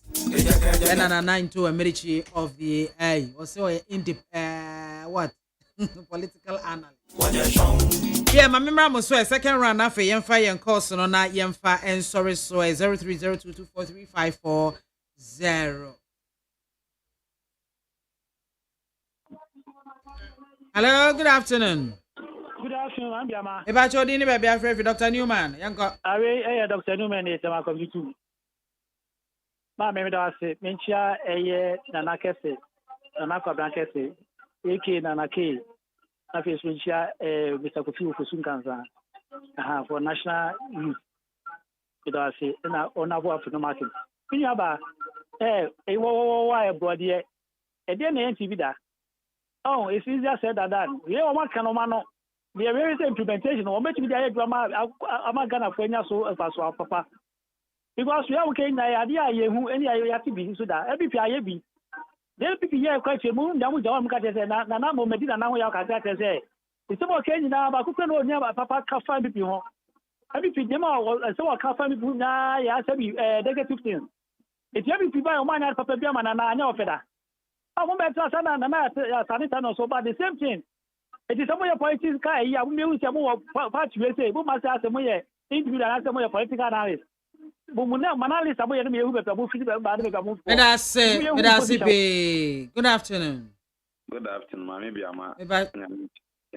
and Nana into Americi of the also what political analyst. Yeah, my memory was so second round after Yemfa and course no na Yemfa and sorry so 0302243540. Hello, good afternoon. Good afternoon, I'm Biamah. If I told you baby afraid for Dr. Newman, Yanko. Dr. Newman is my computer. My member say mentia Nana Kese, Nanaka Blankese, AK Nana K. I face mentia Mr. Kofi for Sunkanza for national youth. It was on our for the market. Pinyaba, why body a DNA TV da. Oh, it's easier said than that. We are one kind of man. The very implementation or maybe the drama I'm gonna find so as our papa. Because we are okay in the idea who any have to be so that every PIB. Then people here quite a moon, then we don't get it. Nana Medina now we are say. It's about Kenya now, but who can know near Papa can't find people. Every people so I can't find people now. Yes, negative things. It's every people on my Papa Biamah and I know for that. I won't bet Sana Sanitano so but the same thing. It is some of your politics guy, yeah, we use more party say, who must ask them where individual and some of your political analysts. But when analysts are going to be able to move to and I say, good afternoon. Good afternoon, MAAME BIAMAH.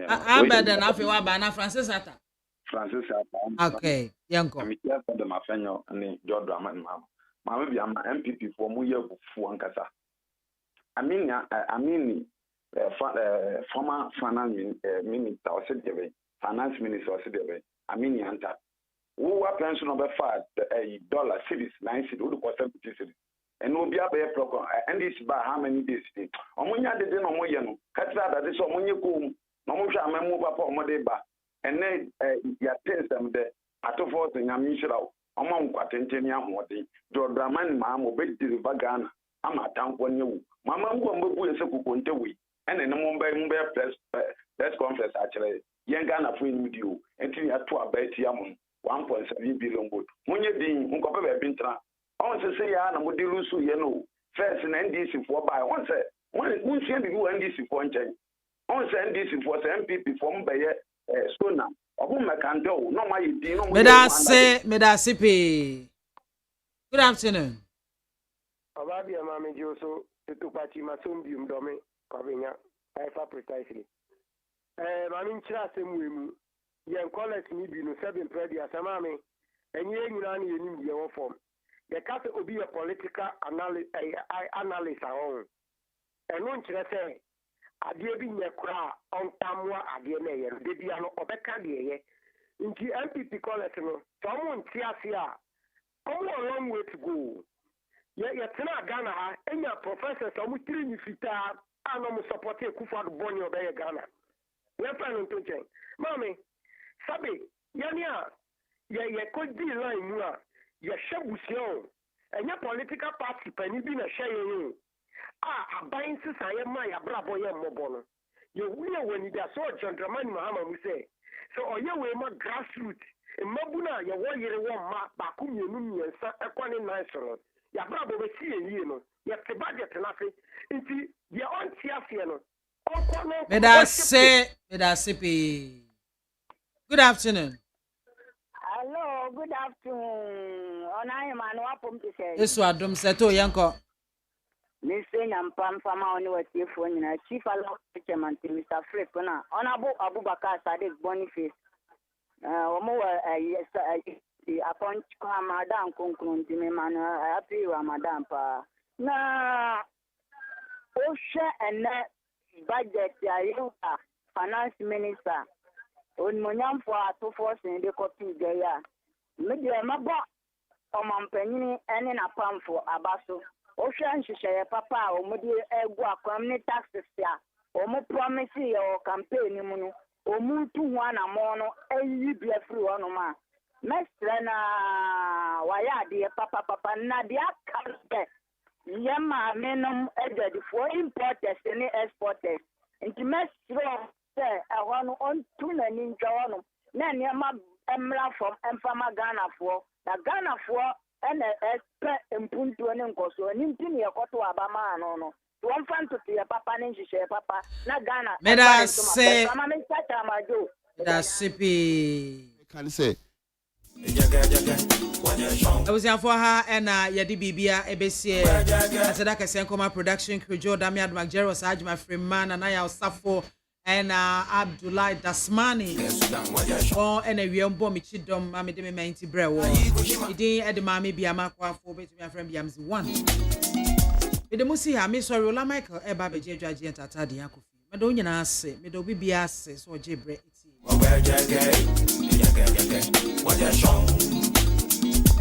I'm better than Afi Wabana Francis Atta. Francis Atta. Okay, Yanko. I'm here for the Mafenyo and George Draman. MAAME BIAMAH MPP for Muya Fuankasa. I mean, former finance minister or finance minister or I mean, who are pension of $5 cities, 9 cities, who cost 70 cities, and will be up a program. And this by how many days? Omunya de no moyeno, Katra that is Omunya kum, Nomusha move up on Modeba, and then ya test them there at a force in Yamishra, among Quatentenia Modi, Jordaman Mam, obey the Bagana. I'm a town for you. Mamma will be a Kukuntewi, and then Mumbai press conference actually. Yangana free with you, until you have to abet Yamun, 1.7 billion good. When you're being Uncover Bintra, I want to say, Anna would do so, you know, first and NDC for by one set. One send you NDC for change. Once NDC for MPP from by Stona, or whom I can do, no, my dear. Medasipi. Good afternoon. Ababia Mami Joso, the Tupachi Masumbium Domi, Kavinya, Alpha precisely. Mami nkyira asɛm wɔ mu yɛn college ni bi no 7 predi asɛm ame ɛnyɛ nyinaa no yɛnim deɛ wɔ fam yɛka sɛ obi yɛ political analyst ahɔ ɛno nkyerɛ sɛ adeɛ bi nyɛ koraa ɔntamoa adeɛ no ɛyɛ no da bia no ɔbɛka deɛ ɛyɛ nti MPP college no sɛ ɔmo nte ase a ɔmo a long way to go yɛtena Ghana ha ɛnya professors ɔmo tiri nyi fitaa a na ɔmo support Akufo-Addo bɔne ɔbɛyɛ Ghana yɛmfa no nto nkyɛn maame sabe yɛne a yɛkɔdi line mu a yɛhyɛ busua o ɛnyɛ political party pani bi na hyɛ yɛn o a aban sesa yɛ ma yɛabrabɔ yɛ mmɔbɔ no yɛwuyɛ wɔ nida sɛ John Dramani Mahama mu sɛ ɔyɛ wei ma grassroots mmabu no a yɛwɔ yere wɔ mma baako mmienu mmiɛnsa ɛkɔ ne nan so no yɛabrabɔ bɛsi yɛn yie no yɛte budget no ase nti deɛ ɔnte aseɛ no Medase pay. Good afternoon. Hello, good afternoon. Onai man wapom to say. Yesu adom seto yanko. Mr. Nyampam fama oni wati phone na chief allow chairman Mr. Flip na Honorable Abubakar Sadiq Boniface. Omo upon Ramadan conclude me man happy Ramadan pa. Na Osha and budget ya finance minister on monyam for to force in the copy there media mabo omampanyini ene na pam for abaso o hwan hyehyɛ papa o mudi egu akwam ne taxes ya o mo promise ye o campaign mu no o mu tu ho na mo no ayi bia free wono ma mestre na waya de papa na de aka yema menom edadifo importers ne exporters nti mesro say ehonu on tuna ni ntwawono na niema emra from emfama Ghana for na Ghana for ene espe empuntu ne nkoso ni ntini yekoto abama no to mfanto te papa ne nhihye papa na Ghana meda se mama me chacha majo da sipi Can say Abusiafo ha ena yedi bibia ebesie aseda kese nkoma production crew Joe Dami Admak Jeros Ajma Freeman na ya Osafo ena Abdullah Dasmani o ena wiembo michidom ma mede me menti brewo idin ede MAAME BIAMAH AKWAFO betumi afrem biamzi 1 ede musi ha me sorry Ola Michael eba beje adwaje entatade yakofi medo nyina ase medo bibia ase so oje bre eti